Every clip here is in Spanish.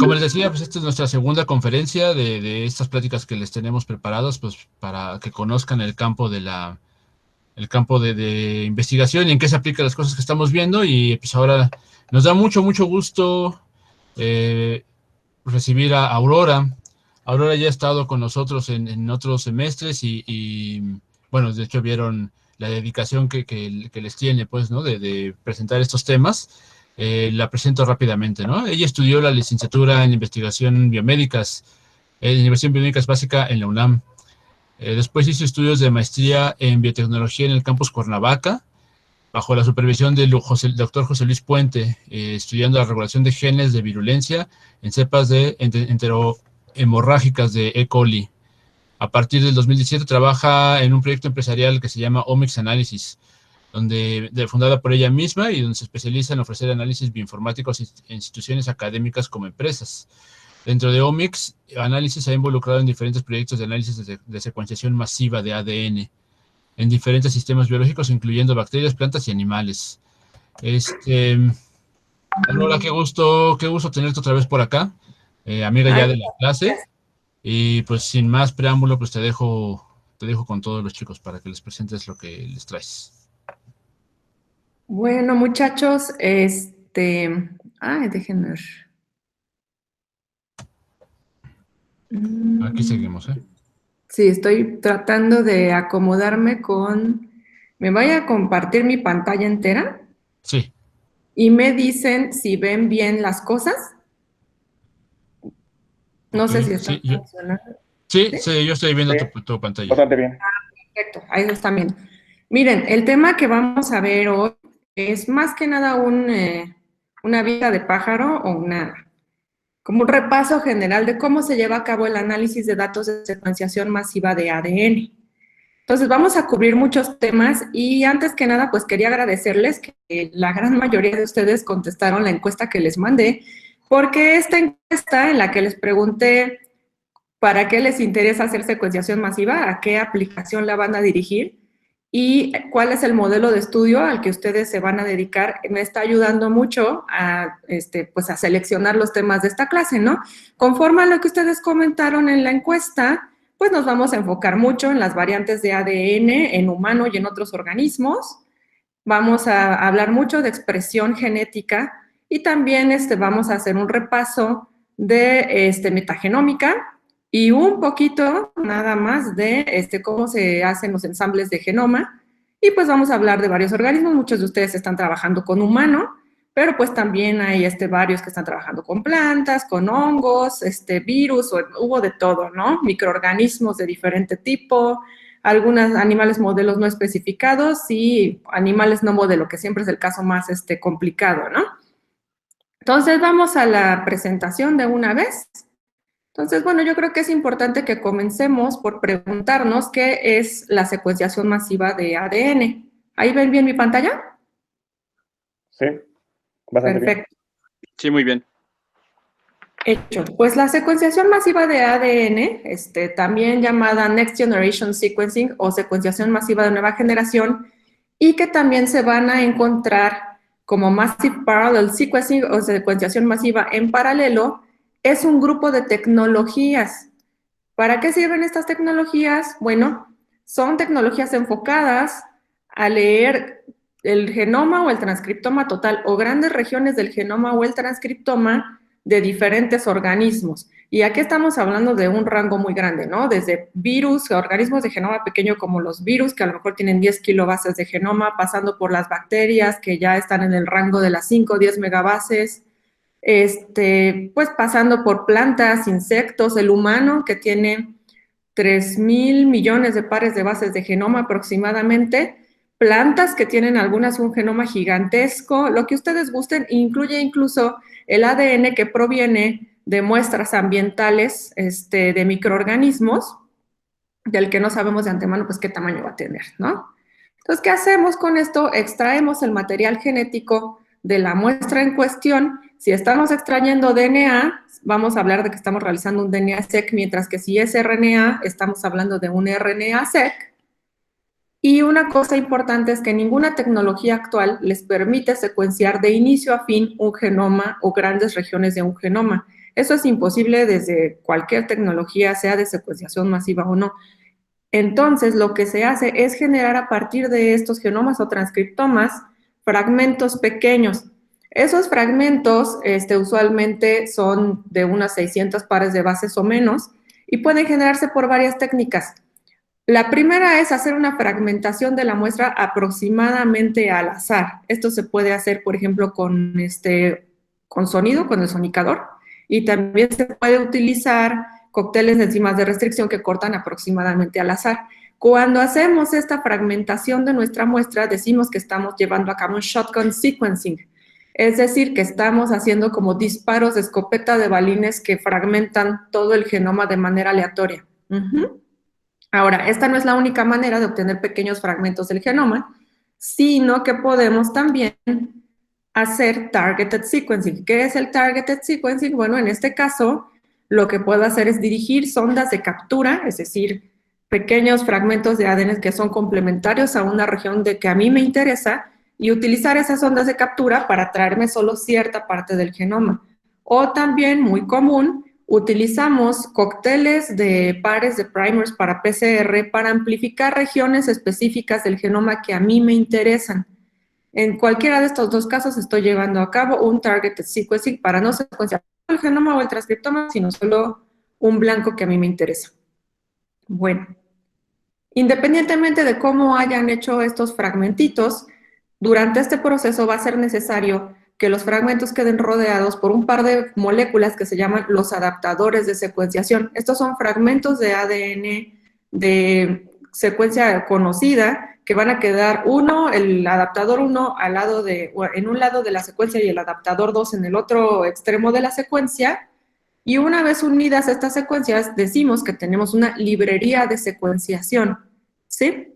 como les decía, pues esta es nuestra segunda conferencia de estas pláticas que les tenemos preparadas, pues para que conozcan el campo el campo de investigación y en qué se aplican las cosas que estamos viendo. Y pues ahora nos da mucho gusto eh, recibir a Aurora. Aurora ya ha estado con nosotros en otros semestres bueno, de hecho vieron la dedicación que les tiene, pues, ¿no? De presentar estos temas. La presento rápidamente, ¿no? Ella estudió la licenciatura en investigación biomédicas, en investigación biomédicas básica en la UNAM. Después hizo estudios de maestría en biotecnología en el campus Cuernavaca, bajo la supervisión del doctor José Luis Puente, estudiando la regulación de genes de virulencia en cepas de enterohemorrágicas de E. coli. A partir del 2017 trabaja en un proyecto empresarial que se llama Omics Analysis, fundada por ella misma y donde se especializa en ofrecer análisis bioinformáticos a instituciones académicas como empresas. Dentro de Omics Analysis se ha involucrado en diferentes proyectos de análisis de secuenciación masiva de ADN en diferentes sistemas biológicos, incluyendo bacterias, plantas y animales. Aurora, qué gusto tenerte otra vez por acá, amiga ya Ay, de la clase. Y pues sin más preámbulo, pues te dejo con todos los chicos para que les presentes lo que les traes. bueno, muchachos, ay, déjenme ver. Aquí seguimos, ¿eh? Sí, estoy tratando de acomodarme con... Me voy a compartir mi pantalla entera Sí. y me dicen si ven bien las cosas. No Ok, sé si están sí, funcionando. ¿Sí? yo estoy viendo Sí, tu pantalla. bastante bien. Perfecto, ahí lo están viendo. Miren, el tema que vamos a ver hoy es más que nada una vista de pájaro o como un repaso general de cómo se lleva a cabo el análisis de datos de secuenciación masiva de ADN. Entonces, vamos a cubrir muchos temas y antes que nada, pues quería agradecerles que la gran mayoría de ustedes contestaron la encuesta que les mandé, porque esta encuesta en la que les pregunté para qué les interesa hacer secuenciación masiva, a qué aplicación la van a dirigir y cuál es el modelo de estudio al que ustedes se van a dedicar, me está ayudando mucho pues a seleccionar los temas de esta clase, ¿no? Conforme a lo que ustedes comentaron en la encuesta, pues nos vamos a enfocar mucho en las variantes de ADN en humano y en otros organismos. Vamos a hablar mucho de expresión genética y también vamos a hacer un repaso de metagenómica y un poquito nada más de cómo se hacen los ensambles de genoma. Y pues vamos a hablar de varios organismos. Muchos de ustedes están trabajando con humano, pero pues también hay varios que están trabajando con plantas, con hongos, virus, hubo de todo, ¿no? Microorganismos de diferente tipo, algunos animales modelos no especificados y animales no modelo, que siempre es el caso más complicado, ¿no? Entonces, vamos a la presentación de una vez. Entonces, bueno, yo creo que es importante que comencemos por preguntarnos qué es la secuenciación masiva de ADN. ¿Ahí ven bien mi pantalla? Sí, bastante bien. Perfecto. Sí, muy bien. Hecho. Pues la secuenciación masiva de ADN, también llamada Next Generation Sequencing o secuenciación masiva de nueva generación, y que también se van a encontrar como Massive Parallel Sequencing o secuenciación masiva en paralelo, es un grupo de tecnologías. ¿Para qué sirven estas tecnologías? Bueno, son tecnologías enfocadas a leer el genoma o el transcriptoma total o grandes regiones del genoma o el transcriptoma de diferentes organismos. Y aquí estamos hablando de un rango muy grande, ¿no? Desde virus, organismos de genoma pequeño como los virus, que a lo mejor tienen 10 kilobases de genoma, pasando por las bacterias, que ya están en el rango de las 5 o 10 megabases, pues pasando por plantas, insectos, el humano, que tiene 3,000 millones de pares de bases de genoma aproximadamente, plantas que tienen algunas un genoma gigantesco, lo que ustedes gusten, incluye incluso el ADN que proviene de muestras ambientales de microorganismos, del que no sabemos de antemano pues qué tamaño va a tener, ¿no? Entonces, ¿qué hacemos con esto? Extraemos el material genético de la muestra en cuestión. Si estamos extrayendo DNA, vamos a hablar de que estamos realizando un DNA-seq, mientras que si es RNA, estamos hablando de un RNA-seq. Y una cosa importante es que ninguna tecnología actual les permite secuenciar de inicio a fin un genoma o grandes regiones de un genoma. Eso es imposible desde cualquier tecnología, sea de secuenciación masiva o no. Entonces, lo que se hace es generar a partir de estos genomas o transcriptomas fragmentos pequeños. Esos fragmentos usualmente son de unas 600 pares de bases o menos y pueden generarse por varias técnicas. La primera es hacer una fragmentación de la muestra aproximadamente al azar. Esto se puede hacer, por ejemplo, con sonido, con el sonicador, y también se puede utilizar cócteles de enzimas de restricción que cortan aproximadamente al azar. Cuando hacemos esta fragmentación de nuestra muestra, decimos que estamos llevando a cabo un shotgun sequencing, es decir, que estamos haciendo como disparos de escopeta de balines que fragmentan todo el genoma de manera aleatoria. Ahora, esta no es la única manera de obtener pequeños fragmentos del genoma, sino que podemos también hacer targeted sequencing. ¿Qué es el targeted sequencing? Bueno, en este caso, lo que puedo hacer es dirigir sondas de captura, es decir, pequeños fragmentos de ADN que son complementarios a una región que a mí me interesa, y utilizar esas ondas de captura para traerme solo cierta parte del genoma. O también, muy común, utilizamos cócteles de pares de primers para PCR para amplificar regiones específicas del genoma que a mí me interesan. En cualquiera de estos dos casos estoy llevando a cabo un targeted sequencing para no secuenciar el genoma o el transcriptoma, sino solo un blanco que a mí me interesa. Bueno, independientemente de cómo hayan hecho estos fragmentitos, durante este proceso va a ser necesario que los fragmentos queden rodeados por un par de moléculas que se llaman los adaptadores de secuenciación. Estos son fragmentos de ADN de secuencia conocida que van a quedar el adaptador 1 en un lado de la secuencia y el adaptador 2 en el otro extremo de la secuencia. Y una vez unidas estas secuencias, decimos que tenemos una librería de secuenciación, ¿sí?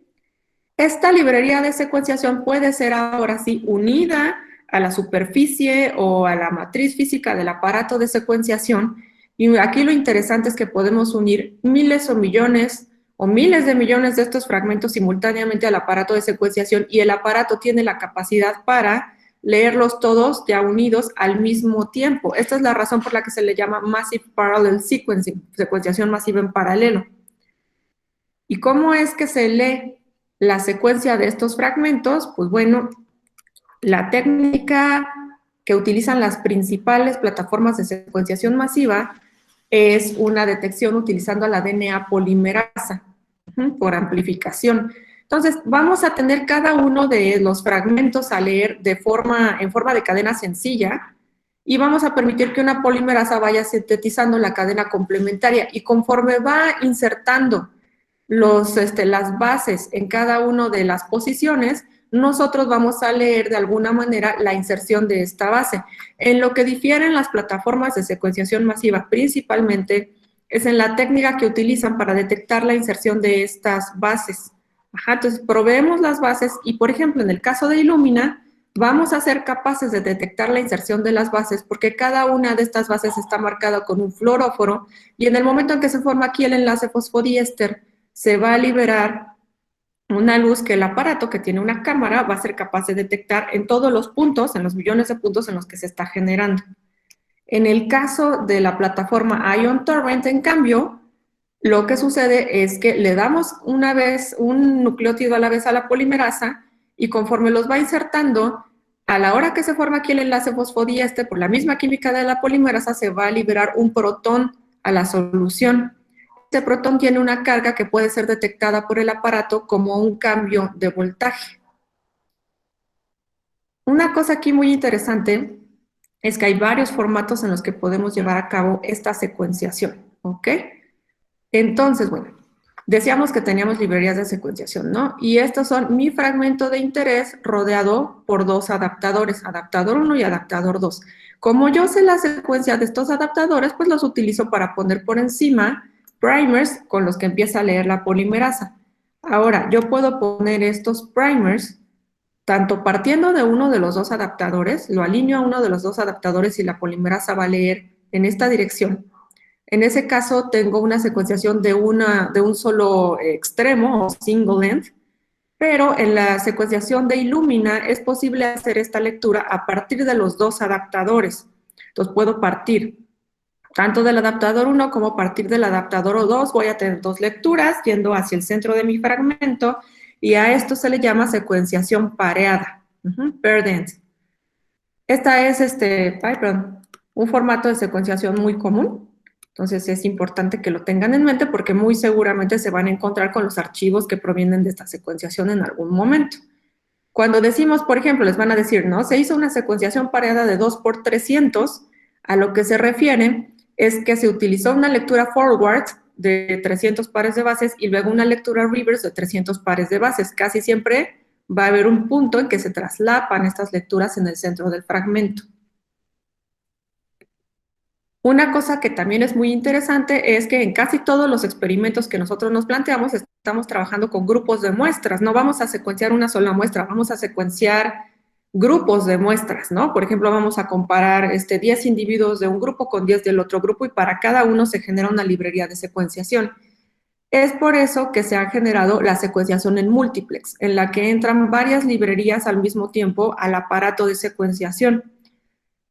Esta librería de secuenciación puede ser ahora sí unida a la superficie o a la matriz física del aparato de secuenciación. Y aquí lo interesante es que podemos unir miles o millones o miles de millones de estos fragmentos simultáneamente al aparato de secuenciación, y el aparato tiene la capacidad para leerlos todos ya unidos al mismo tiempo. Esta es la razón por la que se le llama Massive Parallel Sequencing, secuenciación masiva en paralelo. ¿Y cómo es que se lee la secuencia de estos fragmentos? Pues bueno, la técnica que utilizan las principales plataformas de secuenciación masiva es una detección utilizando la DNA polimerasa por amplificación. Entonces, vamos a tener cada uno de los fragmentos a leer en forma de cadena sencilla, y vamos a permitir que una polimerasa vaya sintetizando la cadena complementaria, y conforme va insertando las bases en cada una de las posiciones, nosotros vamos a leer de alguna manera la inserción de esta base. En lo que difieren las plataformas de secuenciación masiva principalmente es en la técnica que utilizan para detectar la inserción de estas bases. Entonces, proveemos las bases y, por ejemplo, en el caso de Illumina, vamos a ser capaces de detectar la inserción de las bases porque cada una de estas bases está marcada con un fluoróforo, y en el momento en que se forma aquí el enlace fosfodiéster, se va a liberar una luz que el aparato, que tiene una cámara, va a ser capaz de detectar en todos los puntos, en los millones de puntos en los que se está generando. En el caso de la plataforma Ion Torrent, en cambio, lo que sucede es que le damos una vez un nucleótido a la vez a la polimerasa, y conforme los va insertando, a la hora que se forma aquí el enlace fosfodiéster, por la misma química de la polimerasa, se va a liberar un protón a la solución. Este protón tiene una carga que puede ser detectada por el aparato como un cambio de voltaje. Una cosa aquí muy interesante es que hay varios formatos en los que podemos llevar a cabo esta secuenciación, ¿ok? Entonces, bueno, decíamos que teníamos librerías de secuenciación, ¿no? Y estos son mi fragmento de interés rodeado por dos adaptadores, adaptador 1 y adaptador 2. Como yo sé la secuencia de estos adaptadores, pues los utilizo para poner por encima primers con los que empieza a leer la polimerasa. Ahora, yo puedo poner estos primers tanto partiendo de uno de los dos adaptadores, lo alineo a uno de los dos adaptadores y la polimerasa va a leer en esta dirección. En ese caso, tengo una secuenciación de un solo extremo, o single end, pero en la secuenciación de Illumina es posible hacer esta lectura a partir de los dos adaptadores. Entonces, puedo partir tanto del adaptador 1 como a partir del adaptador 2 voy a tener 2 lecturas yendo hacia el centro de mi fragmento y a esto se le llama secuenciación pareada, paired end. Esta es un formato de secuenciación muy común, entonces es importante que lo tengan en mente porque muy seguramente se van a encontrar con los archivos que provienen de esta secuenciación en algún momento. Cuando decimos, por ejemplo, les van a decir, ¿no? Se hizo una secuenciación pareada de 2 por 300, a lo que se refiere es que se utilizó una lectura forward de 300 pares de bases y luego una lectura reverse de 300 pares de bases. Casi siempre va a haber un punto en que se traslapan estas lecturas en el centro del fragmento. Una cosa que también es muy interesante es que en casi todos los experimentos que nosotros nos planteamos estamos trabajando con grupos de muestras. No vamos a secuenciar una sola muestra, vamos a secuenciar grupos de muestras, ¿no? Por ejemplo, vamos a comparar 10 individuos de un grupo con 10 del otro grupo y para cada uno se genera una librería de secuenciación. Es por eso que se ha generado la secuenciación en múltiplex, en la que entran varias librerías al mismo tiempo al aparato de secuenciación.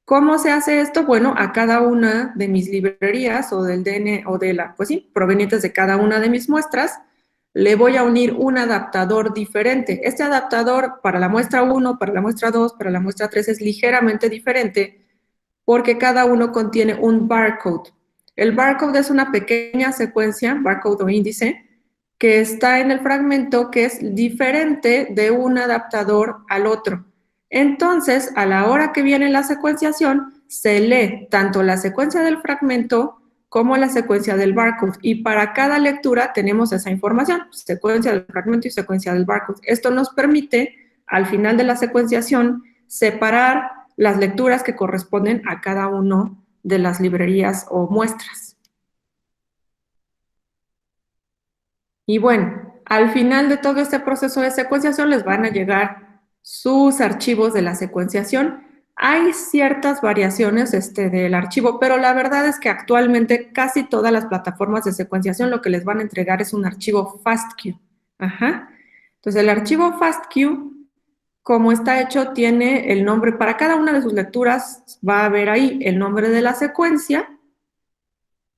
¿Cómo se hace esto? Bueno, a cada una de mis librerías o del DNA o de provenientes de cada una de mis muestras, le voy a unir un adaptador diferente. Este adaptador para la muestra 1, para la muestra 2, para la muestra 3 es ligeramente diferente porque cada uno contiene un barcode. El barcode es una pequeña secuencia, barcode o índice, que está en el fragmento que es diferente de un adaptador al otro. Entonces, a la hora que viene la secuenciación, se lee tanto la secuencia del fragmento como la secuencia del barcode. Y para cada lectura tenemos esa información, secuencia del fragmento y secuencia del barcode. Esto nos permite, al final de la secuenciación, separar las lecturas que corresponden a cada uno de las librerías o muestras. Y bueno, al final de todo este proceso de secuenciación les van a llegar sus archivos de la secuenciación. Hay ciertas variaciones del archivo, pero la verdad es que actualmente casi todas las plataformas de secuenciación lo que les van a entregar es un archivo FASTQ. Entonces, el archivo FASTQ, como está hecho, tiene el nombre, para cada una de sus lecturas va a haber ahí el nombre de la secuencia,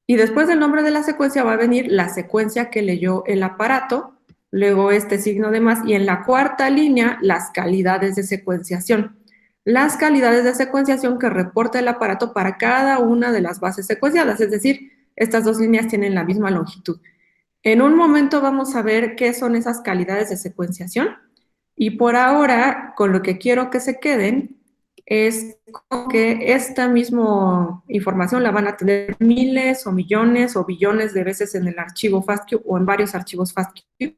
y después del nombre de la secuencia va a venir la secuencia que leyó el aparato, luego este signo de más, y en la cuarta línea, las calidades de secuenciación. Las calidades de secuenciación que reporta el aparato para cada una de las bases secuenciadas, es decir, estas dos líneas tienen la misma longitud. En un momento vamos a ver qué son esas calidades de secuenciación, y por ahora, con lo que quiero que se queden, es que esta misma información la van a tener miles o millones o billones de veces en el archivo FASTQ o en varios archivos FASTQ.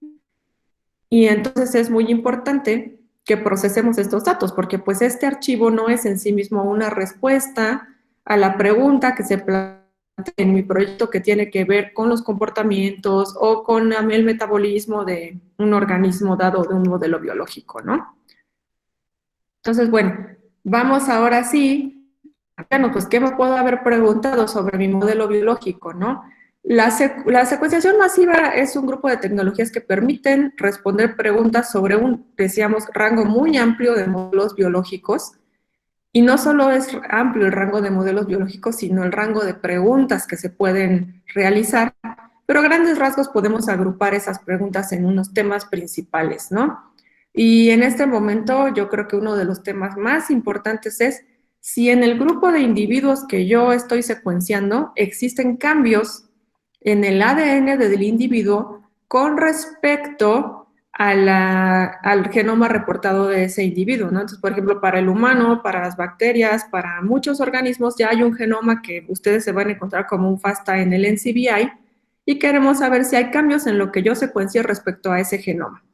Y entonces es muy importante que procesemos estos datos, porque pues este archivo no es en sí mismo una respuesta a la pregunta que se plantea en mi proyecto que tiene que ver con los comportamientos o con el metabolismo de un organismo dado de un modelo biológico, ¿no? Entonces, bueno, vamos ahora sí, bueno, pues, ¿qué me puedo haber preguntado sobre mi modelo biológico, no? La secuenciación masiva es un grupo de tecnologías que permiten responder preguntas sobre un, decíamos, rango muy amplio de modelos biológicos. Y no solo es amplio el rango de modelos biológicos, sino el rango de preguntas que se pueden realizar. Pero a grandes rasgos podemos agrupar esas preguntas en unos temas principales, ¿no? Y en este momento yo creo que uno de los temas más importantes es si en el grupo de individuos que yo estoy secuenciando existen cambios en el ADN del individuo con respecto al genoma reportado de ese individuo, ¿no? Entonces, por ejemplo, para el humano, para las bacterias, para muchos organismos, ya hay un genoma que ustedes se van a encontrar como un FASTA en el NCBI y queremos saber si hay cambios en lo que yo secuencio respecto a ese genoma.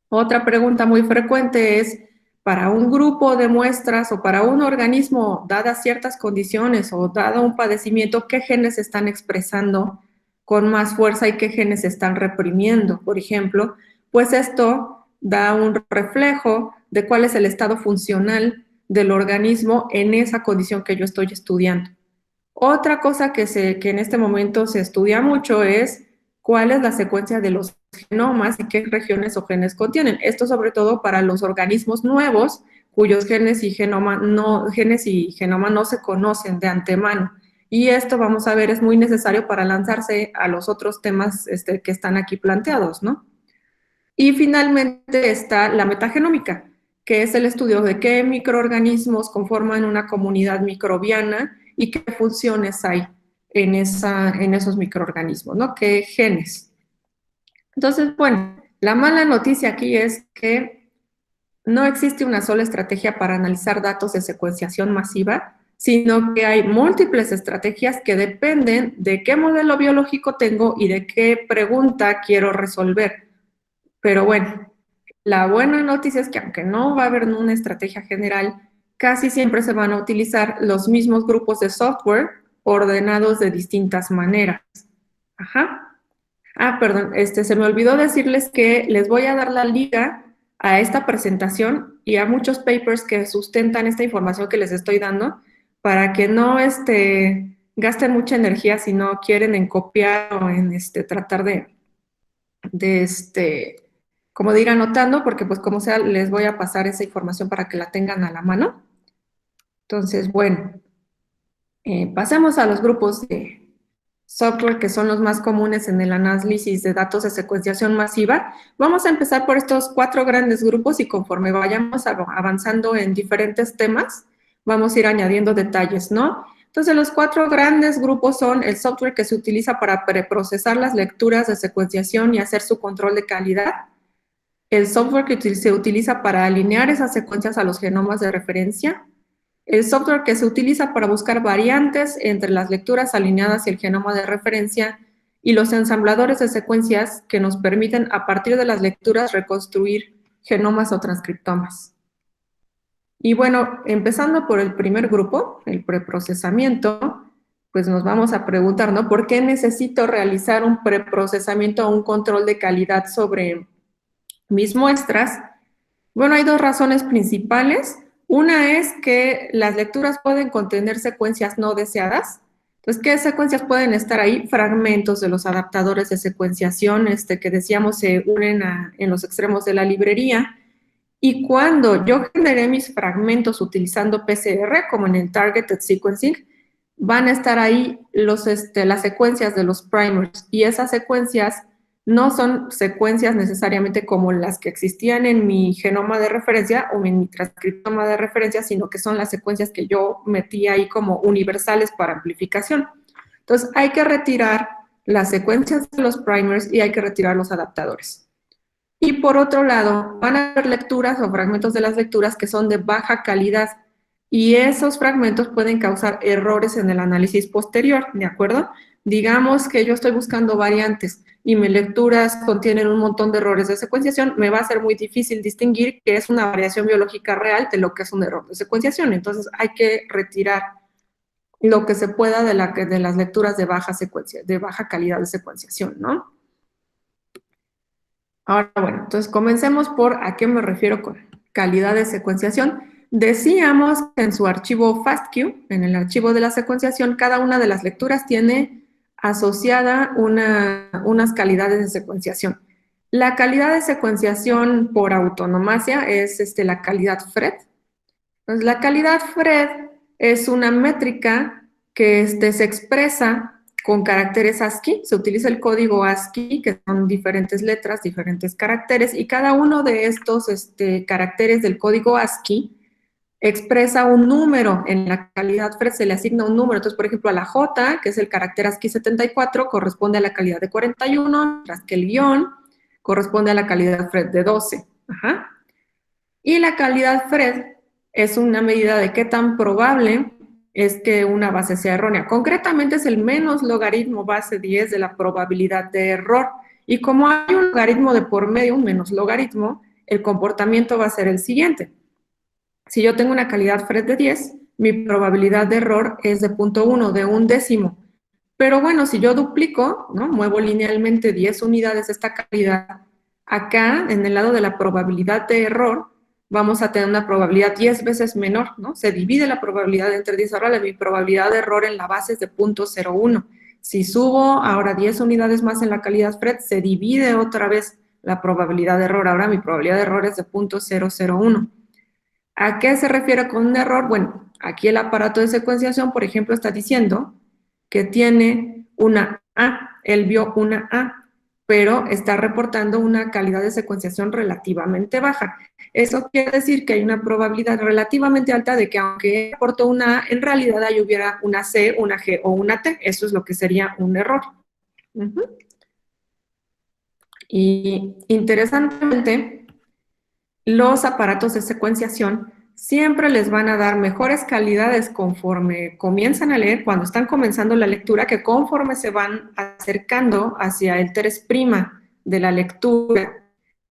Otra pregunta muy frecuente es, para un grupo de muestras o para un organismo, dadas ciertas condiciones o dado un padecimiento, ¿qué genes están expresando con más fuerza y qué genes están reprimiendo? Por ejemplo, pues esto da un reflejo de cuál es el estado funcional del organismo en esa condición que yo estoy estudiando. Otra cosa que en este momento se estudia mucho es cuál es la secuencia de los genomas y qué regiones o genes contienen. Esto sobre todo para los organismos nuevos cuyos genes y genoma no se conocen de antemano. Y esto, vamos a ver, es muy necesario para lanzarse a los otros temas que están aquí planteados, ¿no? Y finalmente está la metagenómica, que es el estudio de qué microorganismos conforman una comunidad microbiana y qué funciones hay en esos microorganismos, ¿no? ¿Qué genes? Entonces, bueno, la mala noticia aquí es que no existe una sola estrategia para analizar datos de secuenciación masiva, sino que hay múltiples estrategias que dependen de qué modelo biológico tengo y de qué pregunta quiero resolver. Pero bueno, la buena noticia es que aunque no va a haber una estrategia general, casi siempre se van a utilizar los mismos grupos de software ordenados de distintas maneras. Ajá. Ah, perdón, se me olvidó decirles que les voy a dar la liga a esta presentación y a muchos papers que sustentan esta información que les estoy dando para que no gasten mucha energía si no quieren en copiar o en tratar como de ir anotando, porque pues como sea, les voy a pasar esa información para que la tengan a la mano. Entonces, bueno, pasemos a los grupos de software que son los más comunes en el análisis de datos de secuenciación masiva. Vamos a empezar por estos 4 grandes grupos y conforme vayamos avanzando en diferentes temas, vamos a ir añadiendo detalles, ¿no? Entonces, los 4 grandes grupos son el software que se utiliza para preprocesar las lecturas de secuenciación y hacer su control de calidad, el software que se utiliza para alinear esas secuencias a los genomas de referencia, el software que se utiliza para buscar variantes entre las lecturas alineadas y el genoma de referencia, y los ensambladores de secuencias que nos permiten a partir de las lecturas reconstruir genomas o transcriptomas. Y bueno, empezando por el primer grupo, el preprocesamiento, pues nos vamos a preguntar, ¿no? ¿Por qué necesito realizar un preprocesamiento o un control de calidad sobre mis muestras? Bueno, hay 2 razones principales. Una es que las lecturas pueden contener secuencias no deseadas. Entonces, ¿qué secuencias pueden estar ahí? Fragmentos de los adaptadores de secuenciación que decíamos se unen en los extremos de la librería. Y cuando yo generé mis fragmentos utilizando PCR, como en el Targeted Sequencing, van a estar ahí las secuencias de los primers. Y esas secuencias no son secuencias necesariamente como las que existían en mi genoma de referencia o en mi transcriptoma de referencia, sino que son las secuencias que yo metí ahí como universales para amplificación. Entonces, hay que retirar las secuencias de los primers y hay que retirar los adaptadores. Y por otro lado, van a haber lecturas o fragmentos de las lecturas que son de baja calidad y esos fragmentos pueden causar errores en el análisis posterior, ¿de acuerdo? Digamos que yo estoy buscando variantes y mis lecturas contienen un montón de errores de secuenciación, me va a ser muy difícil distinguir qué es una variación biológica real de lo que es un error de secuenciación. Entonces hay que retirar lo que se pueda de las lecturas de baja calidad de secuenciación, ¿no? Ahora, bueno, entonces comencemos por a qué me refiero con calidad de secuenciación. Decíamos que en su archivo FASTQ, en el archivo de la secuenciación, cada una de las lecturas tiene asociada unas calidades de secuenciación. La calidad de secuenciación por autonomacia es la calidad FRED. Entonces, la calidad FRED es una métrica que se expresa con caracteres ASCII, se utiliza el código ASCII, que son diferentes letras, diferentes caracteres, y cada uno de estos caracteres del código ASCII expresa un número. En la calidad FRED se le asigna un número. Entonces, por ejemplo, a la J, que es el carácter ASCII 74, corresponde a la calidad de 41, mientras que el guión corresponde a la calidad FRED de 12. Ajá. Y la calidad FRED es una medida de qué tan probable es que una base sea errónea. Concretamente es el menos logaritmo base 10 de la probabilidad de error. Y como hay un logaritmo de por medio, un menos logaritmo, el comportamiento va a ser el siguiente. Si yo tengo una calidad FRED de 10, mi probabilidad de error es de 0.1, de 1/10. Pero bueno, si yo duplico, ¿no? Muevo linealmente 10 unidades de esta calidad, acá, en el lado de la probabilidad de error, vamos a tener una probabilidad 10 veces menor, ¿no? Se divide la probabilidad entre 10, ahora mi probabilidad de error en la base es de 0.01. Si subo ahora 10 unidades más en la calidad FRED, se divide otra vez la probabilidad de error. Ahora mi probabilidad de error es de 0.001. ¿A qué se refiere con un error? Bueno, aquí el aparato de secuenciación, por ejemplo, está diciendo que tiene una A, él vio una A, pero está reportando una calidad de secuenciación relativamente baja. Eso quiere decir que hay una probabilidad relativamente alta de que aunque reportó una A, en realidad ahí hubiera una C, una G o una T. Eso es lo que sería un error. Y interesantemente, los aparatos de secuenciación siempre les van a dar mejores calidades conforme comienzan a leer, cuando están comenzando la lectura, que conforme se van acercando hacia el 3' de la lectura.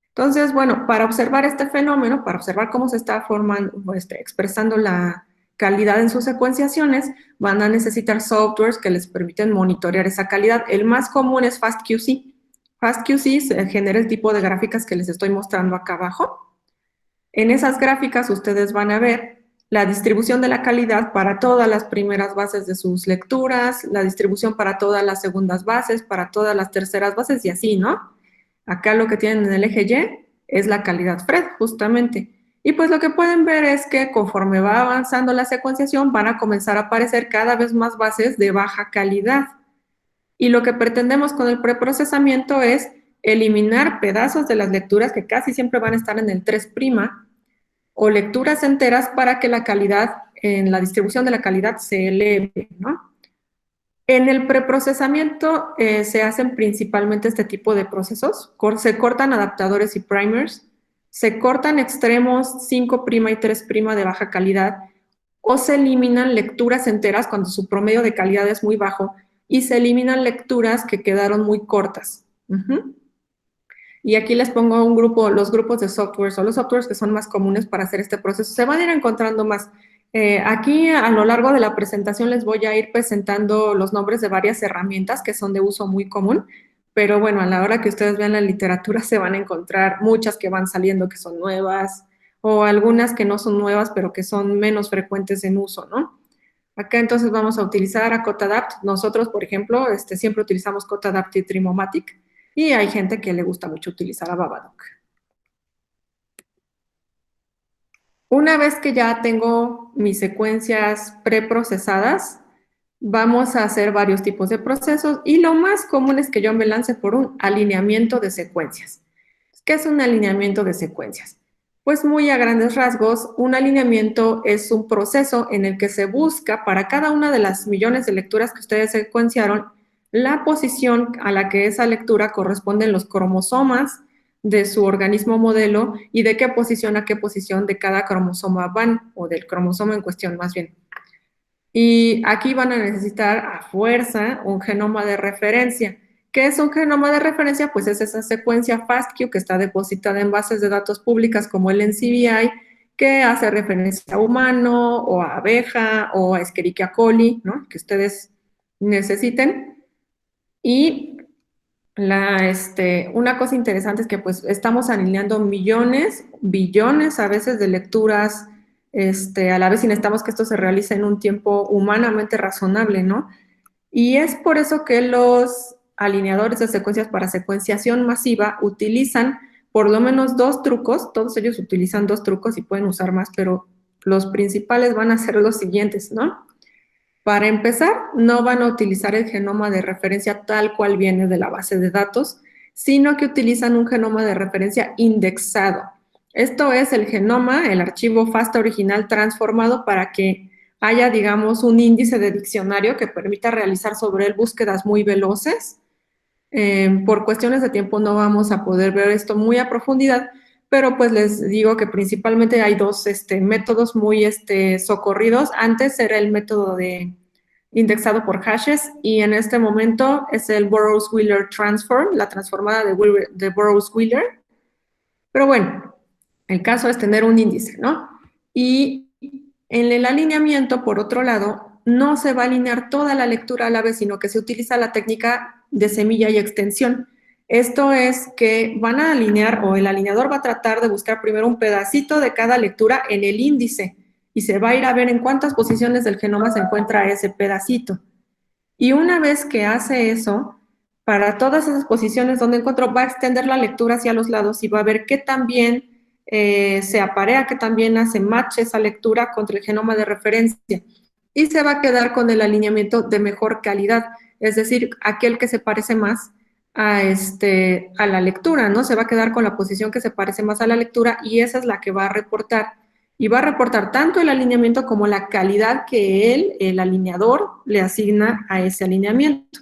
Entonces, bueno, para observar este fenómeno, para observar cómo se está formando, expresando la calidad en sus secuenciaciones, van a necesitar softwares que les permiten monitorear esa calidad. El más común es FastQC. FastQC genera el tipo de gráficas que les estoy mostrando acá abajo. En esas gráficas ustedes van a ver la distribución de la calidad para todas las primeras bases de sus lecturas, la distribución para todas las segundas bases, para todas las terceras bases y así, ¿no? Acá lo que tienen en el eje Y es la calidad Phred, justamente. Y pues lo que pueden ver es que conforme va avanzando la secuenciación van a comenzar a aparecer cada vez más bases de baja calidad. Y lo que pretendemos con el preprocesamiento es eliminar pedazos de las lecturas que casi siempre van a estar en el 3' o lecturas enteras para que la calidad, en la distribución de la calidad se eleve, ¿no? En el preprocesamiento se hacen principalmente este tipo de procesos. Se cortan adaptadores y primers, se cortan extremos 5' y 3' de baja calidad, o se eliminan lecturas enteras cuando su promedio de calidad es muy bajo, y se eliminan lecturas que quedaron muy cortas. Y aquí les pongo un grupo, los grupos de softwares o los softwares que son más comunes para hacer este proceso. Se van a ir encontrando más. Aquí a lo largo de la presentación les voy a ir presentando los nombres de varias herramientas que son de uso muy común, pero bueno, a la hora que ustedes vean la literatura se van a encontrar muchas que van saliendo que son nuevas o algunas que no son nuevas pero que son menos frecuentes en uso, ¿no? Acá entonces vamos a utilizar a Cotadapt. Nosotros, por ejemplo, siempre utilizamos Cotadapt y Trimomatic, y hay gente que le gusta mucho utilizar a Babadook. Una vez que ya tengo mis secuencias preprocesadas, vamos a hacer varios tipos de procesos y lo más común es que yo me lance por un alineamiento de secuencias. ¿Qué es un alineamiento de secuencias? Pues muy a grandes rasgos, un alineamiento es un proceso en el que se busca para cada una de las millones de lecturas que ustedes secuenciaron la posición a la que esa lectura corresponden los cromosomas de su organismo modelo y de qué posición a qué posición de cada cromosoma van, o del cromosoma en cuestión más bien. Y aquí van a necesitar a fuerza un genoma de referencia. ¿Qué es un genoma de referencia? Pues es esa secuencia FASTQ que está depositada en bases de datos públicas como el NCBI, que hace referencia a humano, o a abeja, o a Escherichia coli, ¿no? Que ustedes necesiten. Y una cosa interesante es que pues estamos alineando millones, billones a veces de lecturas, a la vez y necesitamos que esto se realice en un tiempo humanamente razonable, ¿no? Y es por eso que los alineadores de secuencias para secuenciación masiva utilizan por lo menos 2 trucos, todos ellos utilizan 2 trucos y pueden usar más, pero los principales van a ser los siguientes, ¿no? Para empezar, no van a utilizar el genoma de referencia tal cual viene de la base de datos, sino que utilizan un genoma de referencia indexado. Esto es el genoma, el archivo FASTA original transformado para que haya, digamos, un índice de diccionario que permita realizar sobre él búsquedas muy veloces. Por cuestiones de tiempo no vamos a poder ver esto muy a profundidad, pero pues les digo que principalmente hay 2 métodos muy socorridos. Antes era el método de indexado por hashes y en este momento es el Burrows-Wheeler Transform, la transformada de Burrows-Wheeler. Pero bueno, el caso es tener un índice, ¿no? Y en el alineamiento, por otro lado, no se va a alinear toda la lectura a la vez, sino que se utiliza la técnica de semilla y extensión. Esto es que van a alinear, o el alineador va a tratar de buscar primero un pedacito de cada lectura en el índice y se va a ir a ver en cuántas posiciones del genoma se encuentra ese pedacito. Y una vez que hace eso, para todas esas posiciones donde encontró, va a extender la lectura hacia los lados y va a ver qué tan bien se aparea, qué tan bien hace match esa lectura contra el genoma de referencia. y se va a quedar con el alineamiento de mejor calidad, es decir, aquel que se parece más a la lectura, ¿no? Se va a quedar con la posición que se parece más a la lectura y esa es la que va a reportar. Y va a reportar tanto el alineamiento como la calidad que el alineador, le asigna a ese alineamiento.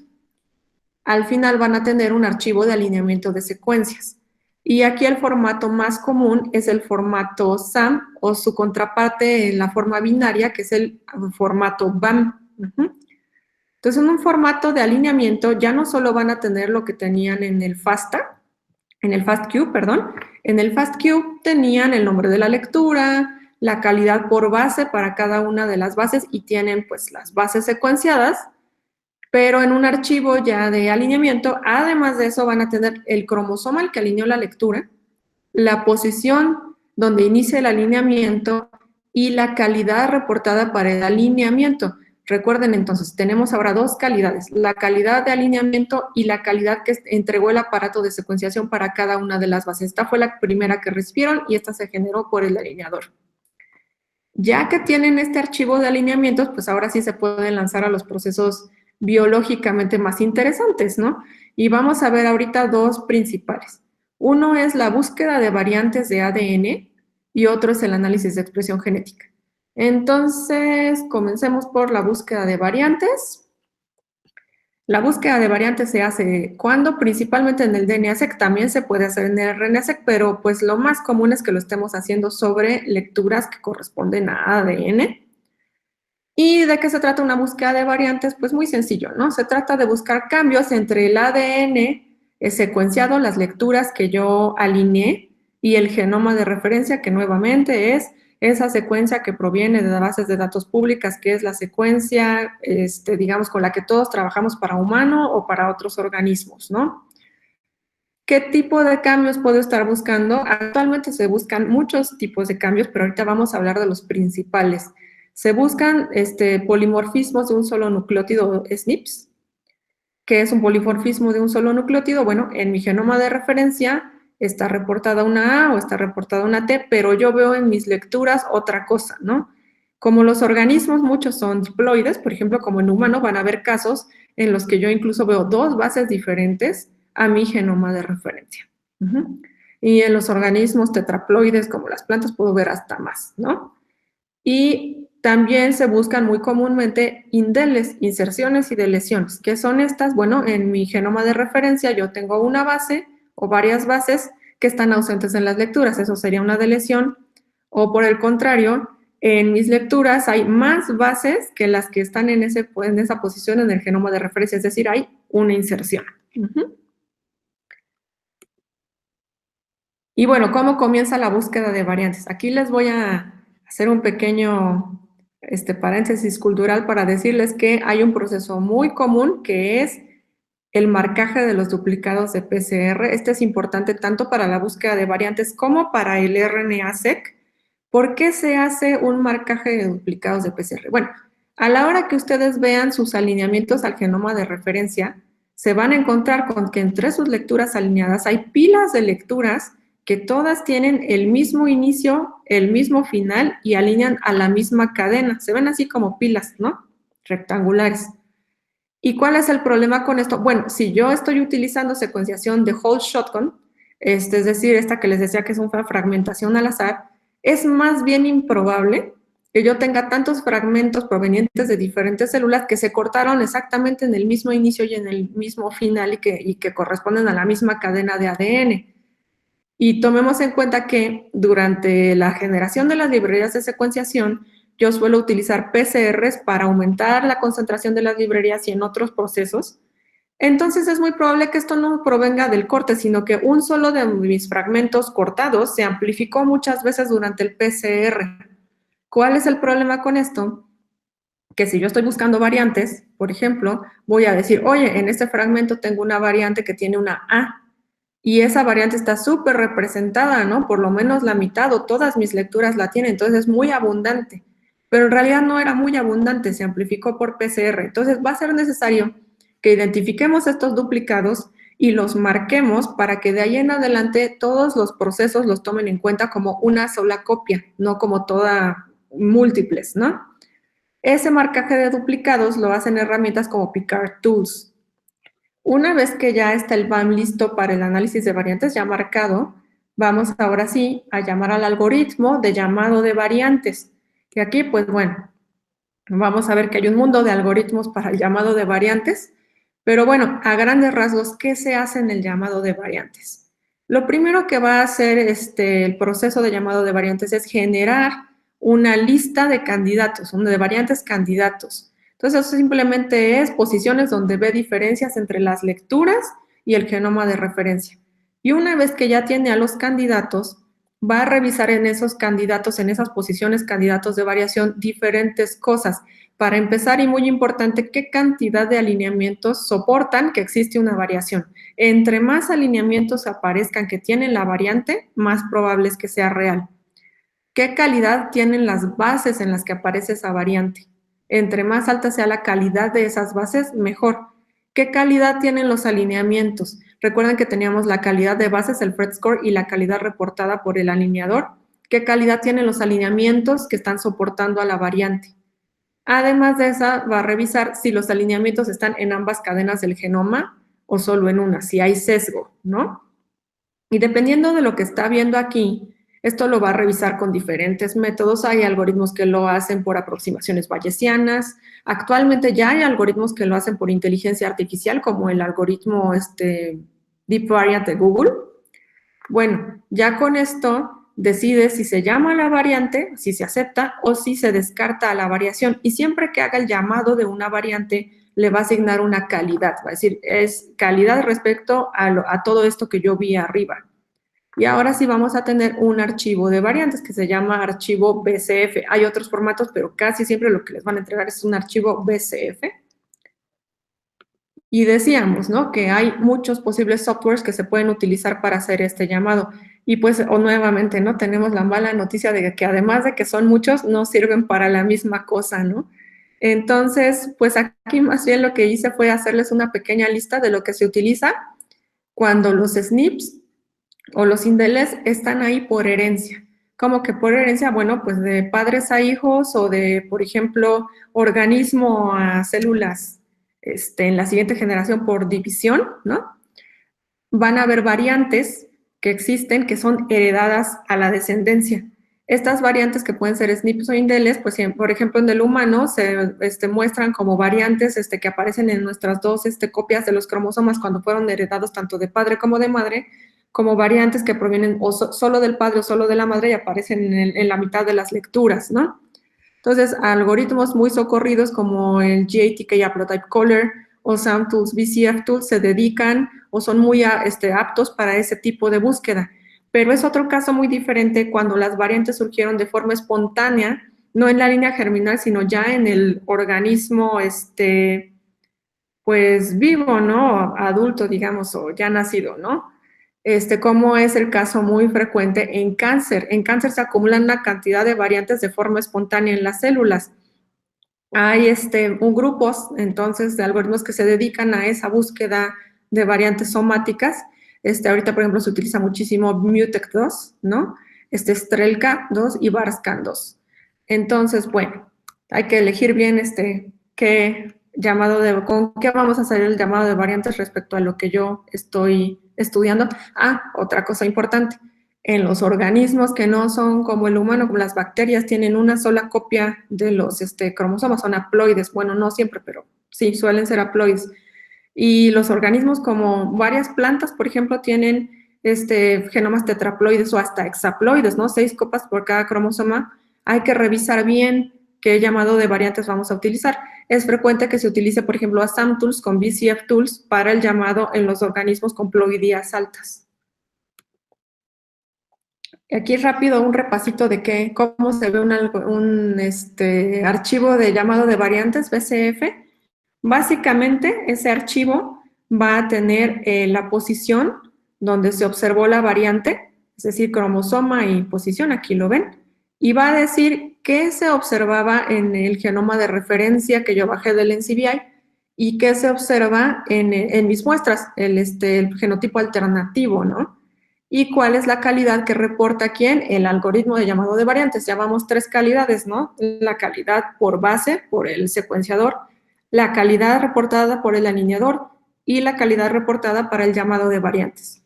Al final van a tener un archivo de alineamiento de secuencias. Y aquí el formato más común es el formato SAM o su contraparte en la forma binaria, que es el formato BAM. Entonces, en un formato de alineamiento ya no solo van a tener lo que tenían en el FASTQ, perdón. En el FASTQ tenían el nombre de la lectura, la calidad por base para cada una de las bases y tienen pues las bases secuenciadas, pero en un archivo ya de alineamiento, además de eso van a tener el cromosoma al que alineó la lectura, la posición donde inicia el alineamiento y la calidad reportada para el alineamiento. Recuerden entonces, tenemos ahora dos calidades, la calidad de alineamiento y la calidad que entregó el aparato de secuenciación para cada una de las bases. Esta fue la primera que recibieron y esta se generó por el alineador. Ya que tienen este archivo de alineamientos, pues ahora sí se pueden lanzar a los procesos biológicamente más interesantes, ¿no? Y vamos a ver ahorita dos principales. Uno es la búsqueda de variantes de ADN y otro es el análisis de expresión genética. Entonces, comencemos por la búsqueda de variantes. La búsqueda de variantes se hace cuando, principalmente en el DNA-seq, también se puede hacer en el RNA-seq, pero pues lo más común es que lo estemos haciendo sobre lecturas que corresponden a ADN. ¿Y de qué se trata una búsqueda de variantes? Pues muy sencillo, ¿no? Se trata de buscar cambios entre el ADN secuenciado, las lecturas que yo alineé, y el genoma de referencia, que nuevamente es esa secuencia que proviene de las bases de datos públicas, que es la secuencia, digamos, con la que todos trabajamos para humano o para otros organismos, ¿no? ¿Qué tipo de cambios puedo estar buscando? Actualmente se buscan muchos tipos de cambios, pero ahorita vamos a hablar de los principales. Se buscan polimorfismos de un solo nucleótido SNPs. ¿Qué es un polimorfismo de un solo nucleótido? Bueno, en mi genoma de referencia está reportada una A o está reportada una T, pero yo veo en mis lecturas otra cosa, ¿no? Como los organismos, muchos son diploides, por ejemplo, como en humano, van a haber casos en los que yo incluso veo dos bases diferentes a mi genoma de referencia. Y en los organismos tetraploides, como las plantas, puedo ver hasta más, ¿no? Y también se buscan muy comúnmente indeles, inserciones y deleciones. ¿Qué son estas? Bueno, en mi genoma de referencia yo tengo una base o varias bases que están ausentes en las lecturas. Eso sería una deleción. O por el contrario, en mis lecturas hay más bases que las que están en esa posición en el genoma de referencia. Es decir, hay una inserción. Y bueno, ¿cómo comienza la búsqueda de variantes? Aquí les voy a hacer un pequeño paréntesis cultural para decirles que hay un proceso muy común que es el marcaje de los duplicados de PCR. Este es importante tanto para la búsqueda de variantes como para el RNA-seq. ¿Por qué se hace un marcaje de duplicados de PCR? Bueno, a la hora que ustedes vean sus alineamientos al genoma de referencia, se van a encontrar con que entre sus lecturas alineadas hay pilas de lecturas que todas tienen el mismo inicio, el mismo final y alinean a la misma cadena. Se ven así como pilas, ¿no? Rectangulares. ¿Y cuál es el problema con esto? Bueno, si yo estoy utilizando secuenciación de whole shotgun, es decir, esta que les decía que es una fragmentación al azar, es más bien improbable que yo tenga tantos fragmentos provenientes de diferentes células que se cortaron exactamente en el mismo inicio y en el mismo final y que corresponden a la misma cadena de ADN. Y tomemos en cuenta que durante la generación de las librerías de secuenciación, yo suelo utilizar PCRs para aumentar la concentración de las librerías y en otros procesos. Entonces es muy probable que esto no provenga del corte, sino que un solo de mis fragmentos cortados se amplificó muchas veces durante el PCR. ¿Cuál es el problema con esto? Que si yo estoy buscando variantes, por ejemplo, voy a decir, oye, en este fragmento tengo una variante que tiene una A, y esa variante está súper representada, ¿no? Por lo menos la mitad o todas mis lecturas la tienen, entonces es muy abundante. Pero en realidad no era muy abundante, se amplificó por PCR. Entonces va a ser necesario que identifiquemos estos duplicados y los marquemos para que de ahí en adelante todos los procesos los tomen en cuenta como una sola copia, no como toda múltiples, ¿no? Ese marcaje de duplicados lo hacen herramientas como Picard Tools. Una vez que ya está el BAM listo para el análisis de variantes ya marcado, vamos ahora sí a llamar al algoritmo de llamado de variantes. Y aquí, pues bueno, vamos a ver que hay un mundo de algoritmos para el llamado de variantes, pero bueno, a grandes rasgos, ¿qué se hace en el llamado de variantes? Lo primero que va a hacer el proceso de llamado de variantes es generar una lista de candidatos, de variantes candidatos. Entonces, eso simplemente es posiciones donde ve diferencias entre las lecturas y el genoma de referencia. Y una vez que ya tiene a los candidatos, va a revisar en esos candidatos, en esas posiciones candidatos de variación, diferentes cosas. Para empezar, y muy importante, qué cantidad de alineamientos soportan que existe una variación. Entre más alineamientos aparezcan que tienen la variante, más probable es que sea real. ¿Qué calidad tienen las bases en las que aparece esa variante? Entre más alta sea la calidad de esas bases, mejor. ¿Qué calidad tienen los alineamientos? Recuerden que teníamos la calidad de bases, el Phred score, y la calidad reportada por el alineador. ¿Qué calidad tienen los alineamientos que están soportando a la variante? Además de esa, va a revisar si los alineamientos están en ambas cadenas del genoma o solo en una, si hay sesgo, ¿no? Y dependiendo de lo que está viendo aquí, esto lo va a revisar con diferentes métodos. Hay algoritmos que lo hacen por aproximaciones bayesianas. Actualmente ya hay algoritmos que lo hacen por inteligencia artificial, como el algoritmo Deep Variant de Google. Bueno, ya con esto decide si se llama a la variante, si se acepta o si se descarta a la variación. Y siempre que haga el llamado de una variante, le va a asignar una calidad. Va a decir, es calidad respecto a todo esto que yo vi arriba. Y ahora sí vamos a tener un archivo de variantes que se llama archivo BCF. Hay otros formatos, pero casi siempre lo que les van a entregar es un archivo BCF. Y decíamos, ¿no? Que hay muchos posibles softwares que se pueden utilizar para hacer este llamado. Y pues, nuevamente, ¿no? Tenemos la mala noticia de que además de que son muchos, no sirven para la misma cosa, ¿no? Entonces, pues aquí más bien lo que hice fue hacerles una pequeña lista de lo que se utiliza cuando los SNPs o los indeles están ahí por herencia. ¿Cómo que por herencia? Bueno, pues de padres a hijos o de, por ejemplo, organismo a células en la siguiente generación por división, ¿no? Van a haber variantes que existen que son heredadas a la descendencia. Estas variantes que pueden ser SNPs o indeles, pues por ejemplo en el humano se muestran como variantes que aparecen en nuestras dos copias de los cromosomas cuando fueron heredados tanto de padre como de madre, como variantes que provienen o solo del padre o solo de la madre y aparecen en la mitad de las lecturas, ¿no? Entonces, algoritmos muy socorridos como el GATK Haplotype Caller o SAMtools, BCF Tools se dedican o son muy aptos para ese tipo de búsqueda. Pero es otro caso muy diferente cuando las variantes surgieron de forma espontánea, no en la línea germinal, sino ya en el organismo, pues vivo, ¿no? Adulto, digamos, o ya nacido, ¿no? Como es el caso muy frecuente en cáncer. En cáncer se acumulan una cantidad de variantes de forma espontánea en las células. Hay grupos, entonces, de algoritmos que se dedican a esa búsqueda de variantes somáticas. Ahorita, por ejemplo, se utiliza muchísimo MUTEC2, ¿no? Strelka2 y BARScan2. Entonces, bueno, hay que elegir bien con qué vamos a hacer el llamado de variantes respecto a lo que yo estoy estudiando. Otra cosa importante, en los organismos que no son como el humano, como las bacterias, tienen una sola copia de los cromosomas, son haploides. Bueno, no siempre, pero sí, suelen ser haploides. Y los organismos como varias plantas, por ejemplo, tienen genomas tetraploides o hasta hexaploides, ¿no? 6 copias por cada cromosoma. Hay que revisar bien qué llamado de variantes vamos a utilizar. Es frecuente que se utilice, por ejemplo, a SAMtools con BCF Tools para el llamado en los organismos con ploidías altas. Aquí rápido un repasito de cómo se ve un archivo de llamado de variantes, BCF. Básicamente, ese archivo va a tener la posición donde se observó la variante, es decir, cromosoma y posición, aquí lo ven, y va a decir qué se observaba en el genoma de referencia que yo bajé del NCBI y qué se observa en mis muestras, el genotipo alternativo, ¿no? y cuál es la calidad que reporta quién, el algoritmo de llamado de variantes. Llamamos 3 calidades, ¿no? La calidad por base, por el secuenciador, la calidad reportada por el alineador y la calidad reportada para el llamado de variantes.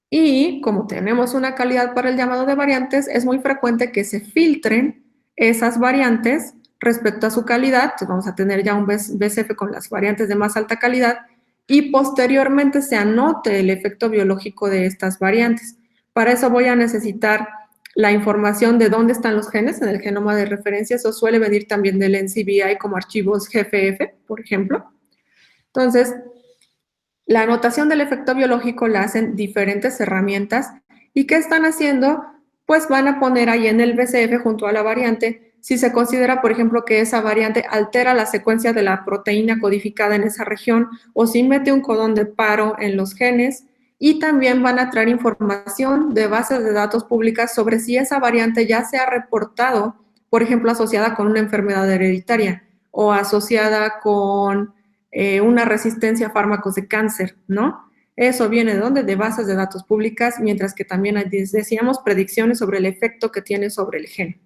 Y como tenemos una calidad para el llamado de variantes, es muy frecuente que se filtren esas variantes respecto a su calidad. Entonces vamos a tener ya un BCF con las variantes de más alta calidad y posteriormente se anote el efecto biológico de estas variantes. Para eso voy a necesitar la información de dónde están los genes en el genoma de referencia. Eso suele venir también del NCBI como archivos GFF, por ejemplo. Entonces, la anotación del efecto biológico la hacen diferentes herramientas. ¿Y qué están haciendo? Pues van a poner ahí en el BCF junto a la variante si se considera, por ejemplo, que esa variante altera la secuencia de la proteína codificada en esa región o si mete un codón de paro en los genes. Y también van a traer información de bases de datos públicas sobre si esa variante ya se ha reportado, por ejemplo, asociada con una enfermedad hereditaria o asociada con una resistencia a fármacos de cáncer, ¿no? Eso viene de ¿dónde? De bases de datos públicas, mientras que también decíamos predicciones sobre el efecto que tiene sobre el gen.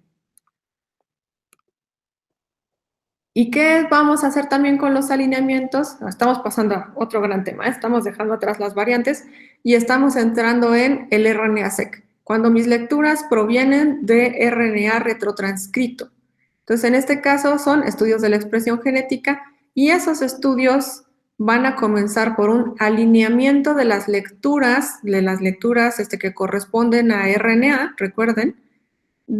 ¿Y qué vamos a hacer también con los alineamientos? Estamos pasando a otro gran tema, estamos dejando atrás las variantes y estamos entrando en el RNA-seq, cuando mis lecturas provienen de RNA retrotranscrito. Entonces, en este caso son estudios de la expresión genética y esos estudios van a comenzar por un alineamiento de las lecturas que corresponden a RNA, recuerden,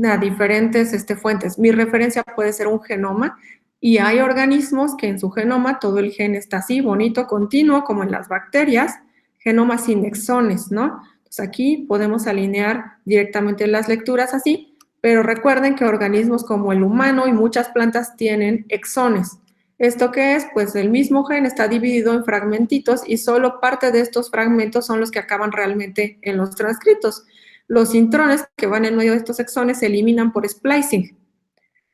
a diferentes fuentes. Mi referencia puede ser un genoma y hay organismos que en su genoma todo el gen está así, bonito, continuo, como en las bacterias, genoma sin exones, ¿no? Entonces aquí podemos alinear directamente las lecturas así, pero recuerden que organismos como el humano y muchas plantas tienen exones. ¿Esto qué es? Pues el mismo gen está dividido en fragmentitos y solo parte de estos fragmentos son los que acaban realmente en los transcritos. Los intrones que van en medio de estos exones se eliminan por splicing.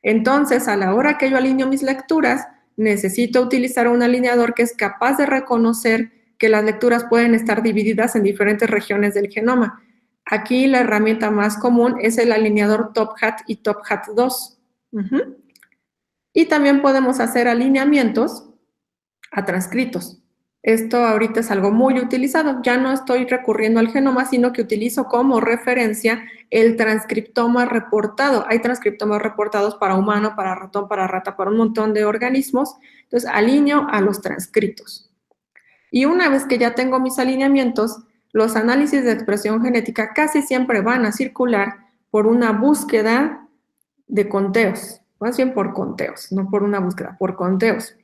Entonces, a la hora que yo alineo mis lecturas, necesito utilizar un alineador que es capaz de reconocer que las lecturas pueden estar divididas en diferentes regiones del genoma. Aquí la herramienta más común es el alineador TopHat y TopHat 2. Y también podemos hacer alineamientos a transcritos. Esto ahorita es algo muy utilizado. Ya no estoy recurriendo al genoma, sino que utilizo como referencia el transcriptoma reportado. Hay transcriptomas reportados para humano, para ratón, para rata, para un montón de organismos. Entonces, alineo a los transcritos. Y una vez que ya tengo mis alineamientos, los análisis de expresión genética casi siempre van a circular por una búsqueda de conteos. Más bien por conteos, no por una búsqueda, por conteos.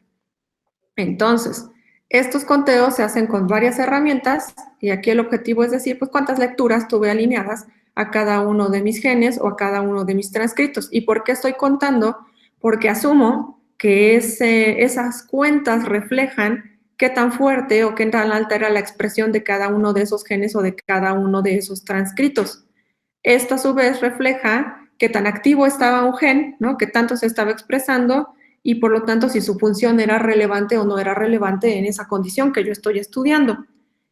Entonces, estos conteos se hacen con varias herramientas y aquí el objetivo es decir, pues cuántas lecturas tuve alineadas a cada uno de mis genes o a cada uno de mis transcritos. ¿Y por qué estoy contando? Porque asumo que esas cuentas reflejan qué tan fuerte o qué tan alta era la expresión de cada uno de esos genes o de cada uno de esos transcritos. Esto a su vez refleja qué tan activo estaba un gen, ¿no? Qué tanto se estaba expresando y por lo tanto si su función era relevante o no era relevante en esa condición que yo estoy estudiando.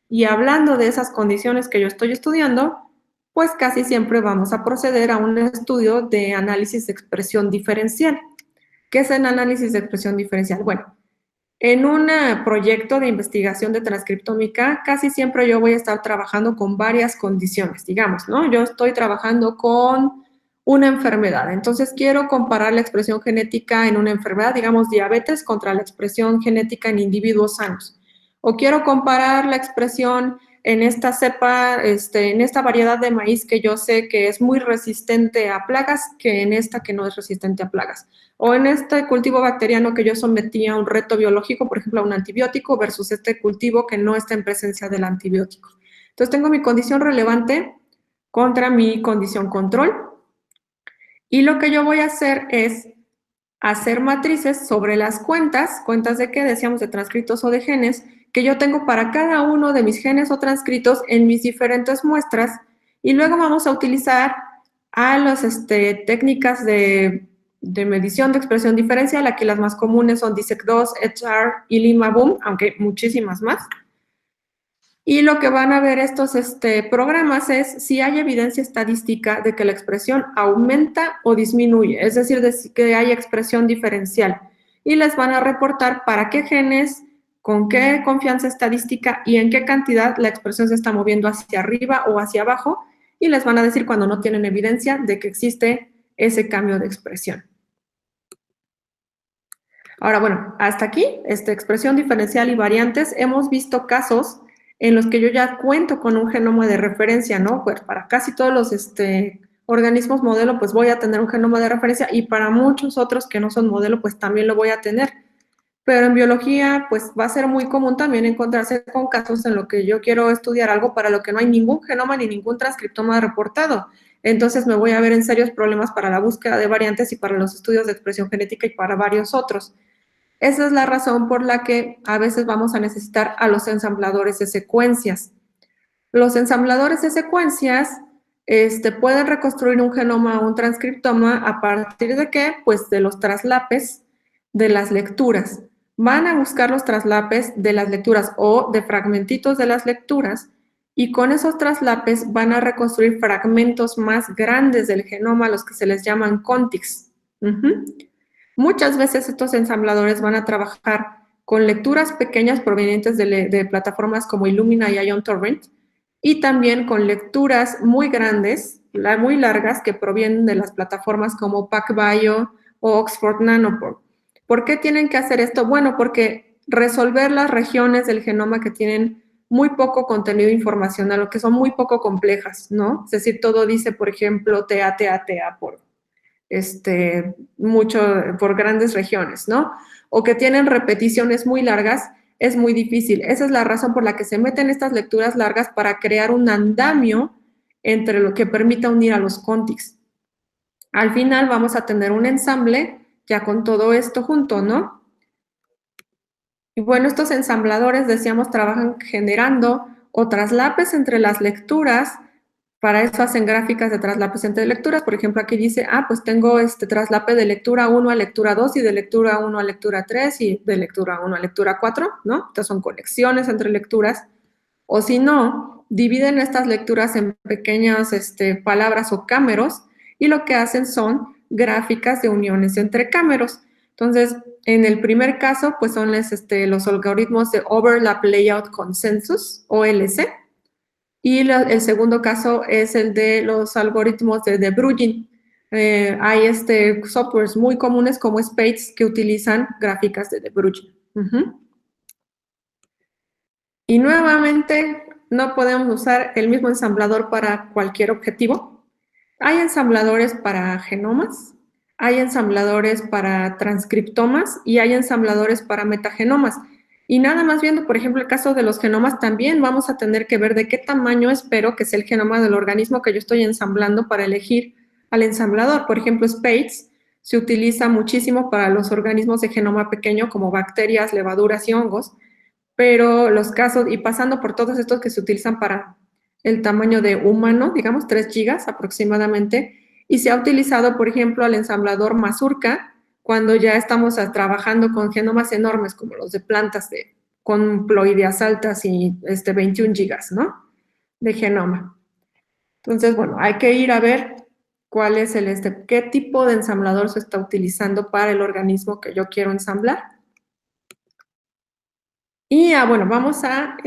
Y hablando de esas condiciones que yo estoy estudiando, pues casi siempre vamos a proceder a un estudio de análisis de expresión diferencial. ¿Qué es el análisis de expresión diferencial? Bueno, en un proyecto de investigación de transcriptómica, casi siempre yo voy a estar trabajando con varias condiciones, digamos, ¿no? Yo estoy trabajando con una enfermedad. Entonces, quiero comparar la expresión genética en una enfermedad, digamos, diabetes, contra la expresión genética en individuos sanos. O quiero comparar la expresión en esta cepa, en esta variedad de maíz que yo sé que es muy resistente a plagas, que en esta que no es resistente a plagas. O en este cultivo bacteriano que yo sometí a un reto biológico, por ejemplo, a un antibiótico, versus este cultivo que no está en presencia del antibiótico. Entonces, tengo mi condición relevante contra mi condición control. Y lo que yo voy a hacer es hacer matrices sobre las cuentas de qué decíamos, de transcritos o de genes, que yo tengo para cada uno de mis genes o transcritos en mis diferentes muestras, y luego vamos a utilizar a las técnicas de medición de expresión diferencial. Aquí las más comunes son DISEQ2, EDGAR y LIMA-BOOM, aunque muchísimas más. Y lo que van a ver estos programas es si hay evidencia estadística de que la expresión aumenta o disminuye, es decir, que hay expresión diferencial. Y les van a reportar para qué genes, con qué confianza estadística y en qué cantidad la expresión se está moviendo hacia arriba o hacia abajo. Y les van a decir cuando no tienen evidencia de que existe ese cambio de expresión. Ahora, bueno, hasta aquí, expresión diferencial y variantes, hemos visto casos en los que yo ya cuento con un genoma de referencia, ¿no? Pues para casi todos los organismos modelo, pues voy a tener un genoma de referencia y para muchos otros que no son modelo, pues también lo voy a tener. Pero en biología, pues va a ser muy común también encontrarse con casos en los que yo quiero estudiar algo para lo que no hay ningún genoma ni ningún transcriptoma reportado. Entonces me voy a ver en serios problemas para la búsqueda de variantes y para los estudios de expresión genética y para varios otros. Esa es la razón por la que a veces vamos a necesitar a los ensambladores de secuencias. Los ensambladores de secuencias pueden reconstruir un genoma o un transcriptoma a partir de ¿qué? Pues de los traslapes de las lecturas. Van a buscar los traslapes de las lecturas o de fragmentitos de las lecturas y con esos traslapes van a reconstruir fragmentos más grandes del genoma, los que se les llaman contigs. Muchas veces estos ensambladores van a trabajar con lecturas pequeñas provenientes de plataformas como Illumina y Ion Torrent y también con lecturas muy grandes, muy largas, que provienen de las plataformas como PacBio o Oxford Nanopore. ¿Por qué tienen que hacer esto? Bueno, porque resolver las regiones del genoma que tienen muy poco contenido informacional o que son muy poco complejas, ¿no? Es decir, todo dice, por ejemplo, TA por grandes regiones, ¿no? O que tienen repeticiones muy largas, es muy difícil. Esa es la razón por la que se meten estas lecturas largas para crear un andamio entre lo que permita unir a los contigs. Al final vamos a tener un ensamble ya con todo esto junto, ¿no? Y bueno, estos ensambladores, decíamos, trabajan generando o traslapes entre las lecturas. Para eso hacen gráficas de traslapes entre lecturas. Por ejemplo, aquí dice, pues tengo este traslape de lectura 1 a lectura 2 y de lectura 1 a lectura 3 y de lectura 1 a lectura 4, ¿no? Estas son conexiones entre lecturas. O si no, dividen estas lecturas en pequeñas palabras o cámeros y lo que hacen son gráficas de uniones entre cámeros. Entonces, en el primer caso, pues son los algoritmos de Overlap Layout Consensus, OLC, y el segundo caso es el de los algoritmos de Bruegel. Hay softwares muy comunes como Spades que utilizan gráficas de Bruegel. Y nuevamente, no podemos usar el mismo ensamblador para cualquier objetivo. Hay ensambladores para genomas, hay ensambladores para transcriptomas y hay ensambladores para metagenomas. Y nada más viendo, por ejemplo, el caso de los genomas, también vamos a tener que ver de qué tamaño espero que sea el genoma del organismo que yo estoy ensamblando para elegir al ensamblador. Por ejemplo, Spades se utiliza muchísimo para los organismos de genoma pequeño como bacterias, levaduras y hongos, pero los casos, y pasando por todos estos que se utilizan para el tamaño de humano, digamos 3 gigas aproximadamente, y se ha utilizado, por ejemplo, al ensamblador Mazurka, cuando ya estamos trabajando con genomas enormes como los de plantas con ploideas altas y 21 gigas, ¿no? De genoma. Entonces, bueno, hay que ir a ver cuál es qué tipo de ensamblador se está utilizando para el organismo que yo quiero ensamblar. Y bueno, vamos a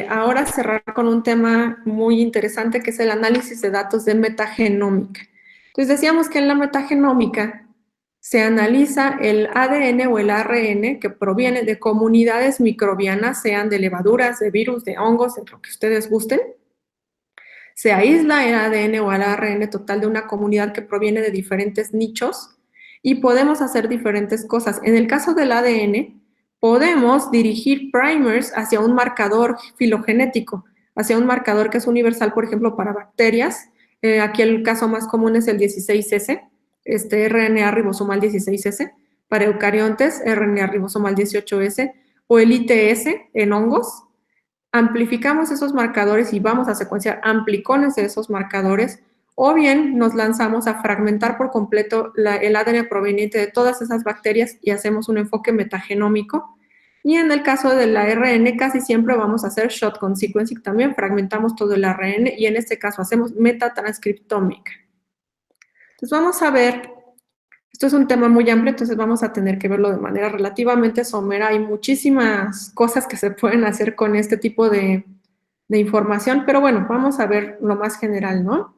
ahora cerrar con un tema muy interesante que es el análisis de datos de metagenómica. Entonces decíamos que en la metagenómica se analiza el ADN o el ARN que proviene de comunidades microbianas, sean de levaduras, de virus, de hongos, de lo que ustedes gusten. Se aísla el ADN o el ARN total de una comunidad que proviene de diferentes nichos y podemos hacer diferentes cosas. En el caso del ADN, podemos dirigir primers hacia un marcador filogenético, hacia un marcador que es universal, por ejemplo, para bacterias. Aquí el caso más común es el 16S, RNA ribosomal 16S. Para eucariontes, RNA ribosomal 18S, o el ITS en hongos. Amplificamos esos marcadores y vamos a secuenciar amplicones de esos marcadores, o bien nos lanzamos a fragmentar por completo el ADN proveniente de todas esas bacterias y hacemos un enfoque metagenómico. Y en el caso del ARN, casi siempre vamos a hacer shotgun sequencing también, fragmentamos todo el ARN y en este caso hacemos metatranscriptómica. Entonces vamos a ver, esto es un tema muy amplio, entonces vamos a tener que verlo de manera relativamente somera. Hay muchísimas cosas que se pueden hacer con este tipo de información, pero bueno, vamos a ver lo más general, ¿no?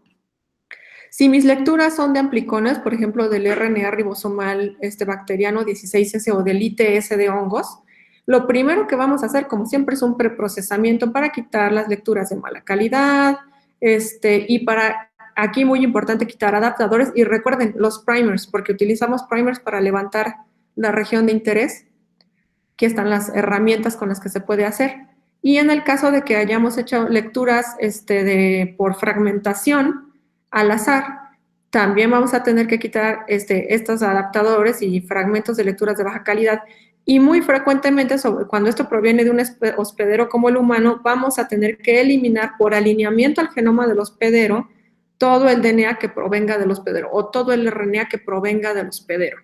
Si mis lecturas son de amplicones, por ejemplo, del RNA ribosomal bacteriano 16S o del ITS de hongos, lo primero que vamos a hacer, como siempre, es un preprocesamiento para quitar las lecturas de mala calidad, y para, aquí muy importante, quitar adaptadores. Y recuerden, los primers, porque utilizamos primers para levantar la región de interés. Aquí están las herramientas con las que se puede hacer. Y en el caso de que hayamos hecho lecturas por fragmentación al azar, también vamos a tener que quitar estos adaptadores y fragmentos de lecturas de baja calidad. Y muy frecuentemente, cuando esto proviene de un hospedero como el humano, vamos a tener que eliminar por alineamiento al genoma del hospedero todo el DNA que provenga del hospedero o todo el RNA que provenga del hospedero.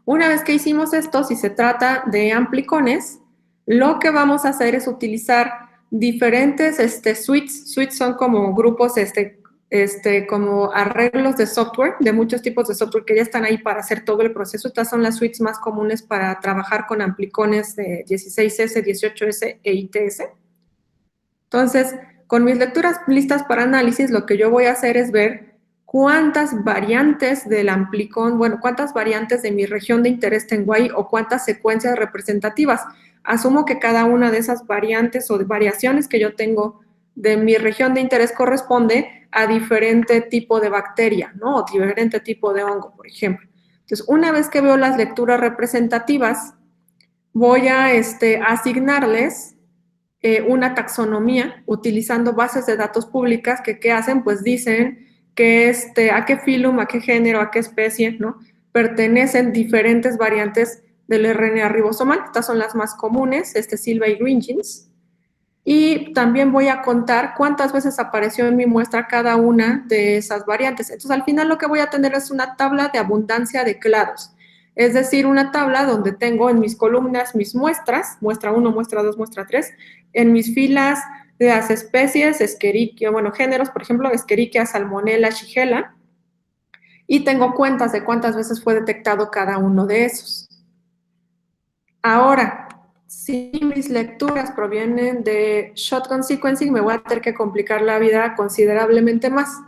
Una vez que hicimos esto, si se trata de amplicones, lo que vamos a hacer es utilizar diferentes suites. Suites son como grupos, como arreglos de software, de muchos tipos de software que ya están ahí para hacer todo el proceso. Estas son las suites más comunes para trabajar con amplicones de 16S, 18S e ITS. Entonces, con mis lecturas listas para análisis, lo que yo voy a hacer es ver cuántas variantes del amplicón, bueno, cuántas variantes de mi región de interés tengo ahí o cuántas secuencias representativas. Asumo que cada una de esas variantes o de variaciones que yo tengo de mi región de interés corresponde a diferente tipo de bacteria, ¿no? O diferente tipo de hongo, por ejemplo. Entonces, una vez que veo las lecturas representativas, voy a asignarles una taxonomía utilizando bases de datos públicas que ¿qué hacen? Pues dicen que a qué filum, a qué género, a qué especie, ¿no? Pertenecen diferentes variantes del RNA ribosomal. Estas son las más comunes, Silva y Green Genes. Y también voy a contar cuántas veces apareció en mi muestra cada una de esas variantes. Entonces, al final lo que voy a tener es una tabla de abundancia de clados. Es decir, una tabla donde tengo en mis columnas mis muestras, muestra 1, muestra 2, muestra 3, en mis filas las especies, Escherichia, bueno, géneros, por ejemplo, Escherichia, Salmonella, Shigella, y tengo cuentas de cuántas veces fue detectado cada uno de esos. Ahora, si mis lecturas provienen de shotgun sequencing, me voy a tener que complicar la vida considerablemente más.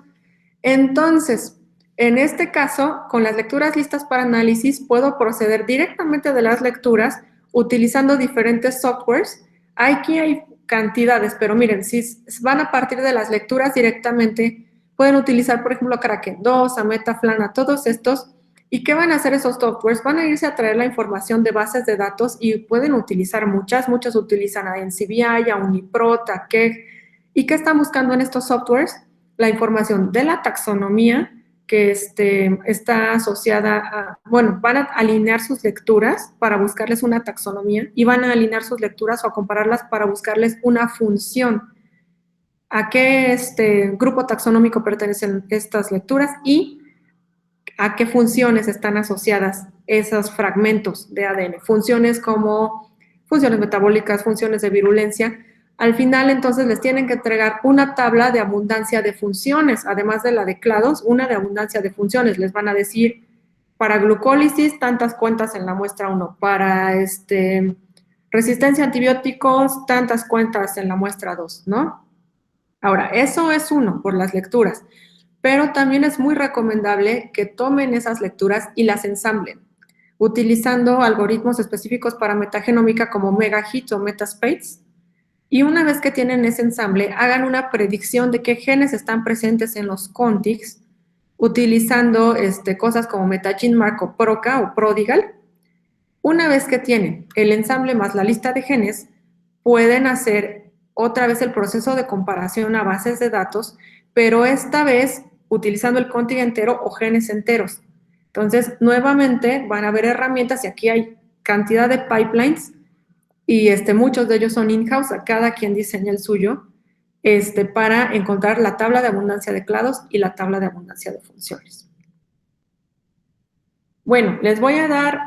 Entonces, en este caso, con las lecturas listas para análisis, puedo proceder directamente de las lecturas utilizando diferentes softwares. Aquí hay cantidades, pero miren, si van a partir de las lecturas directamente, pueden utilizar, por ejemplo, Kraken 2, Metaflana, todos estos. ¿Y qué van a hacer esos softwares? Van a irse a traer la información de bases de datos y pueden utilizar muchas utilizan a NCBI, a Uniprot, a Keck. ¿Y qué están buscando en estos softwares? La información de la taxonomía que está asociada a, bueno, van a alinear sus lecturas para buscarles una taxonomía y van a alinear sus lecturas o a compararlas para buscarles una función. ¿A qué grupo taxonómico pertenecen estas lecturas y a qué funciones están asociadas esos fragmentos de ADN? Funciones como funciones metabólicas, funciones de virulencia. Al final, entonces, les tienen que entregar una tabla de abundancia de funciones, además de la de clados, una de abundancia de funciones. Les van a decir, para glucólisis, tantas cuentas en la muestra 1, para resistencia a antibióticos, tantas cuentas en la muestra 2, ¿no? Ahora, eso es uno, por las lecturas, pero también es muy recomendable que tomen esas lecturas y las ensamblen, utilizando algoritmos específicos para metagenómica como MegaHit o Metaspace. Y una vez que tienen ese ensamble, hagan una predicción de qué genes están presentes en los contigs, utilizando cosas como MetaGenMark o PROCA o Prodigal. Una vez que tienen el ensamble más la lista de genes, pueden hacer otra vez el proceso de comparación a bases de datos, pero esta vez utilizando el contig entero o genes enteros. Entonces, nuevamente van a haber herramientas y aquí hay cantidad de pipelines y muchos de ellos son in-house, a cada quien diseña el suyo, para encontrar la tabla de abundancia de clados y la tabla de abundancia de funciones. Bueno, les voy a dar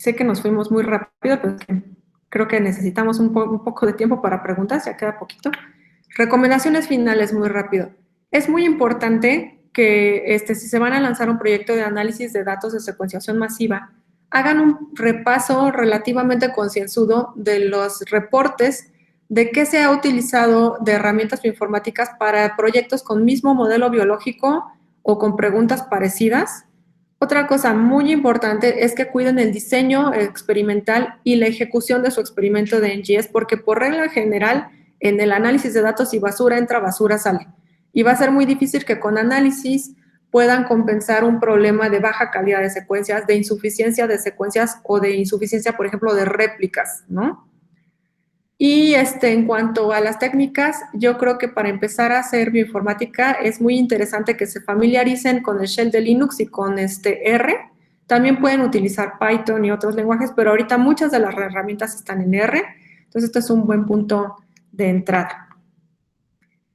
Sé que nos fuimos muy rápido, pero creo que necesitamos un poco de tiempo para preguntas, ya queda poquito. Recomendaciones finales muy rápido. Es muy importante que si se van a lanzar un proyecto de análisis de datos de secuenciación masiva, hagan un repaso relativamente concienzudo de los reportes de qué se ha utilizado de herramientas bioinformáticas para proyectos con mismo modelo biológico o con preguntas parecidas. Otra cosa muy importante es que cuiden el diseño experimental y la ejecución de su experimento de NGS, porque por regla general, en el análisis de datos, si basura entra, basura sale. Y va a ser muy difícil que con análisis puedan compensar un problema de baja calidad de secuencias, de insuficiencia de secuencias o de insuficiencia, por ejemplo, de réplicas, ¿no? Y en cuanto a las técnicas, yo creo que para empezar a hacer bioinformática es muy interesante que se familiaricen con el shell de Linux y con R. También pueden utilizar Python y otros lenguajes, pero ahorita muchas de las herramientas están en R. Entonces, este es un buen punto de entrada.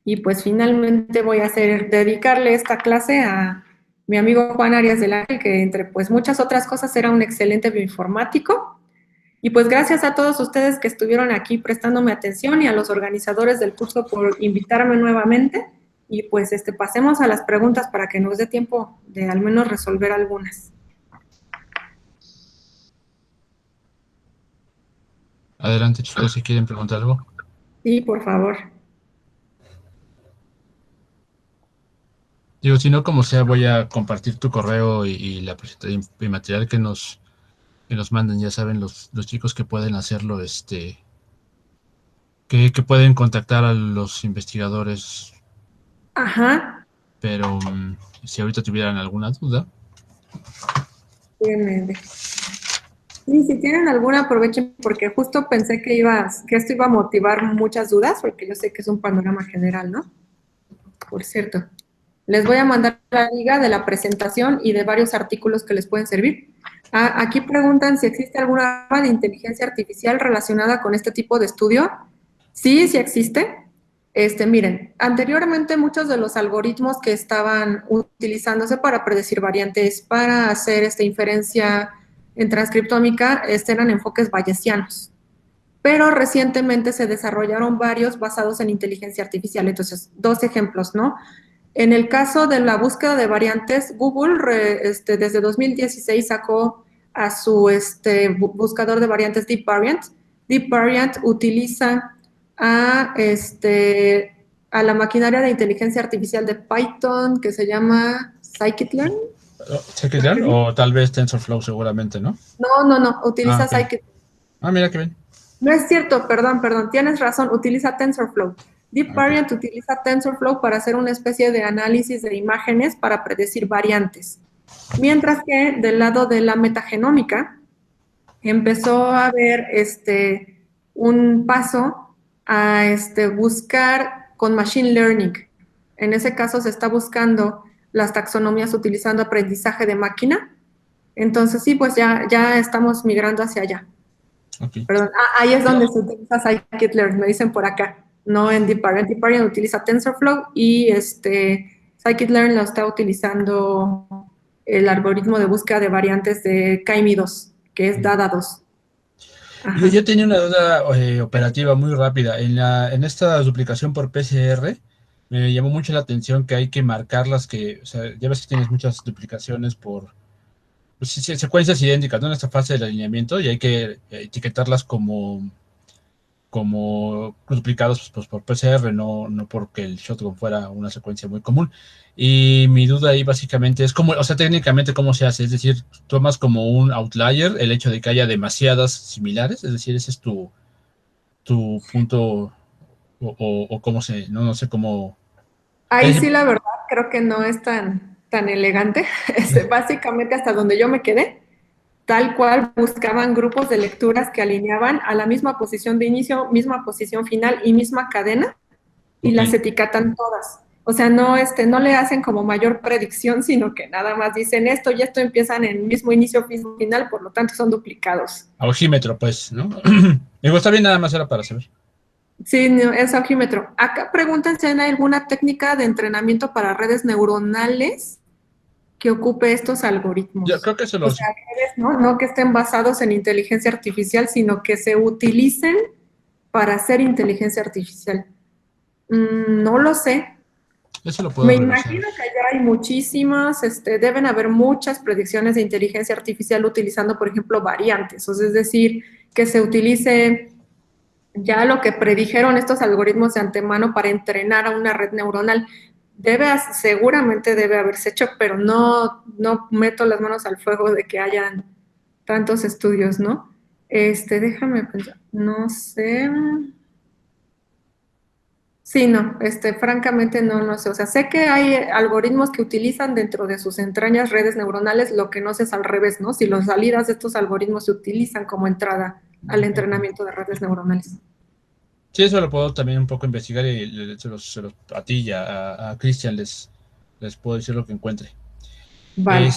Y pues finalmente voy a dedicarle esta clase a mi amigo Juan Arias del Ángel, que entre pues muchas otras cosas era un excelente bioinformático. Y pues gracias a todos ustedes que estuvieron aquí prestándome atención y a los organizadores del curso por invitarme nuevamente. Y pues pasemos a las preguntas para que nos dé tiempo de al menos resolver algunas. Adelante, chicos, si quieren preguntar algo. Sí, por favor. Digo, si no, como sea, voy a compartir tu correo y la presentación y material que nos manden. Ya saben los chicos que pueden hacerlo, que pueden contactar a los investigadores. Ajá. Pero si ahorita tuvieran alguna duda. Sí, si tienen alguna, aprovechen, porque justo pensé que esto iba a motivar muchas dudas, porque yo sé que es un panorama general, ¿no? Por cierto, les voy a mandar la liga de la presentación y de varios artículos que les pueden servir. Aquí preguntan si existe alguna rama de inteligencia artificial relacionada con este tipo de estudio. Sí, sí existe. Miren, anteriormente muchos de los algoritmos que estaban utilizándose para predecir variantes, para hacer esta inferencia en transcriptómica, eran enfoques bayesianos. Pero recientemente se desarrollaron varios basados en inteligencia artificial. Entonces, dos ejemplos, ¿no? En el caso de la búsqueda de variantes, Google desde 2016 sacó a su buscador de variantes Deep Variant. Deep Variant utiliza a la maquinaria de inteligencia artificial de Python que se llama Scikit-learn. ¿Scikit-learn o tal vez TensorFlow seguramente, no? No, utiliza okay. Scikit-learn. Mira qué bien. No es cierto, perdón, tienes razón, utiliza TensorFlow. Deep Variant utiliza TensorFlow para hacer una especie de análisis de imágenes para predecir variantes. Mientras que del lado de la metagenómica empezó a haber un paso a buscar con Machine Learning. En ese caso se está buscando las taxonomías utilizando aprendizaje de máquina. Entonces sí, pues ya estamos migrando hacia allá. Okay. Perdón, ahí es donde se utiliza Scikit-learn, me dicen por acá, no en Deep Variant. Deep Variant utiliza TensorFlow y Scikit-learn lo está utilizando el algoritmo de búsqueda de variantes de CAIMI2, que es DADA2. Yo tenía una duda operativa muy rápida. En esta duplicación por PCR, me llamó mucho la atención que hay que marcarlas, o sea, ya ves que tienes muchas duplicaciones por secuencias idénticas, ¿no? En esta fase del alineamiento, y hay que etiquetarlas como duplicados pues, por PCR, no porque el shotgun fuera una secuencia muy común. Y mi duda ahí básicamente es cómo, o sea, técnicamente cómo se hace, es decir, tomas como un outlier el hecho de que haya demasiadas similares, es decir, ese es tu punto, o cómo no sé cómo. Ahí sí, la verdad, creo que no es tan elegante. Básicamente, hasta donde yo me quedé, tal cual buscaban grupos de lecturas que alineaban a la misma posición de inicio, misma posición final y misma cadena, y las etiquetan todas. O sea, no le hacen como mayor predicción, sino que nada más dicen esto y esto empiezan en mismo inicio, mismo final, por lo tanto son duplicados. A ojímetro, pues, ¿no? Digo, está bien, nada más era para saber. Sí, no, es ojímetro. Acá preguntan si hay alguna técnica de entrenamiento para redes neuronales que ocupe estos algoritmos. Yo creo que eso O sea, no que estén basados en inteligencia artificial, sino que se utilicen para hacer inteligencia artificial. No lo sé. Eso lo puedo Me revisar. imagino que allá hay muchísimas, deben haber muchas predicciones de inteligencia artificial utilizando, por ejemplo, variantes. O sea, es decir, que se utilice ya lo que predijeron estos algoritmos de antemano para entrenar a una red neuronal. Seguramente debe haberse hecho, pero no meto las manos al fuego de que hayan tantos estudios, ¿no? Déjame pensar, no sé. Sí, no, francamente no sé. O sea, sé que hay algoritmos que utilizan dentro de sus entrañas redes neuronales, lo que no sé es al revés, ¿no? Si las salidas de estos algoritmos se utilizan como entrada al entrenamiento de redes neuronales. Sí, eso lo puedo también un poco investigar y a ti y a Cristian les puedo decir lo que encuentre. Vale.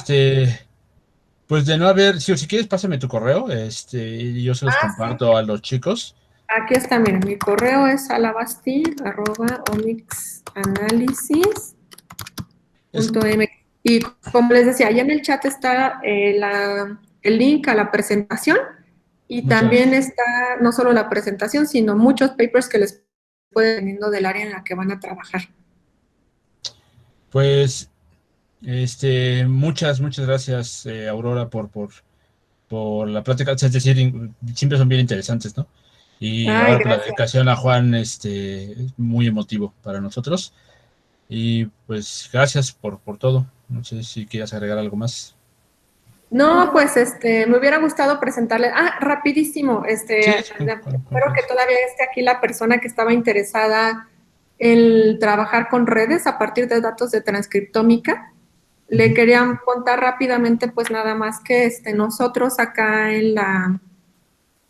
Pues de no haber, si quieres pásame tu correo, y yo se los comparto a los chicos. Aquí está, miren, mi correo es alabasti@onyxanalysis.mx. Y como les decía, allá en el chat está el link a la presentación y también está no solo la presentación, sino muchos papers que les pueden dependiendo del área en la que van a trabajar. Pues, muchas gracias, Aurora, por la plática. Es decir, siempre son bien interesantes, ¿no? Y ahora por la dedicación a Juan, es muy emotivo para nosotros. Y pues gracias por todo. No sé si quieras agregar algo más. No, pues me hubiera gustado presentarle. Rapidísimo, espero que todavía esté aquí la persona que estaba interesada en trabajar con redes a partir de datos de transcriptómica. Le querían contar rápidamente, pues nada más que nosotros acá en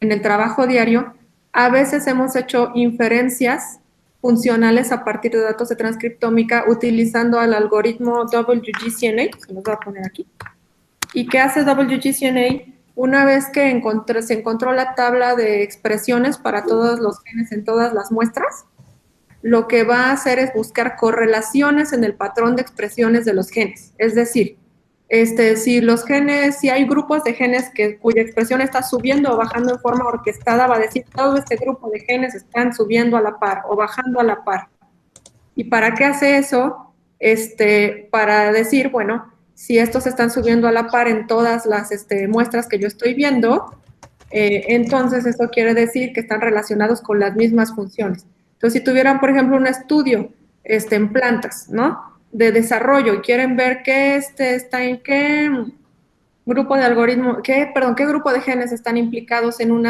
el trabajo diario, a veces hemos hecho inferencias funcionales a partir de datos de transcriptómica utilizando el algoritmo WGCNA, se los voy a poner aquí. ¿Y qué hace WGCNA? Una vez que se encontró la tabla de expresiones para todos los genes en todas las muestras, lo que va a hacer es buscar correlaciones en el patrón de expresiones de los genes. Es decir, si hay grupos de genes cuya expresión está subiendo o bajando en forma orquestada, va a decir todo este grupo de genes están subiendo a la par o bajando a la par. ¿Y para qué hace eso? Para decir, bueno, si estos están subiendo a la par en todas las muestras que yo estoy viendo, entonces eso quiere decir que están relacionados con las mismas funciones. Entonces, si tuvieran, por ejemplo, un estudio en plantas, ¿no? De desarrollo y quieren ver qué está en qué grupo de algoritmo, qué grupo de genes están implicados en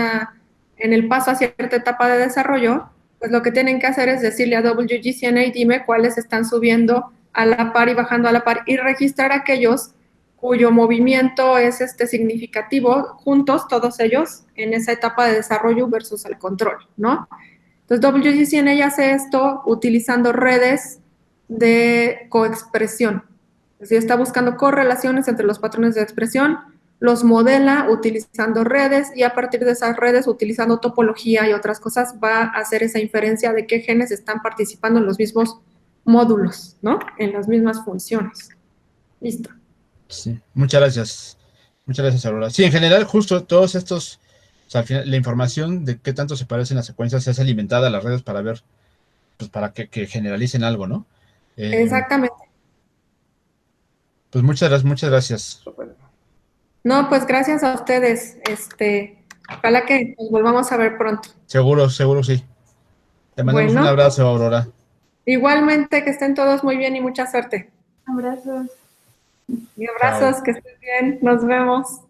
el paso hacia cierta etapa de desarrollo, pues lo que tienen que hacer es decirle a WGCNA, dime cuáles están subiendo a la par y bajando a la par y registrar aquellos cuyo movimiento es significativo, juntos, todos ellos, en esa etapa de desarrollo versus el control, ¿no? Entonces, WGCNA hace esto utilizando redes de coexpresión. Es decir, está buscando correlaciones entre los patrones de expresión, los modela utilizando redes y a partir de esas redes, utilizando topología y otras cosas, va a hacer esa inferencia de qué genes están participando en los mismos módulos, ¿no? En las mismas funciones. Listo. Sí, muchas gracias. Muchas gracias, Aurora. Sí, en general, justo todos estos, o sea, al final, la información de qué tanto se parecen las secuencias se hace alimentada a las redes para ver, pues para que generalicen algo, ¿no? Exactamente. Pues muchas gracias. No, pues gracias a ustedes. Ojalá que nos volvamos a ver pronto. Seguro sí. Te mandamos un abrazo, Aurora. Igualmente, que estén todos muy bien y mucha suerte. Abrazos. Y abrazos, que estén bien. Nos vemos.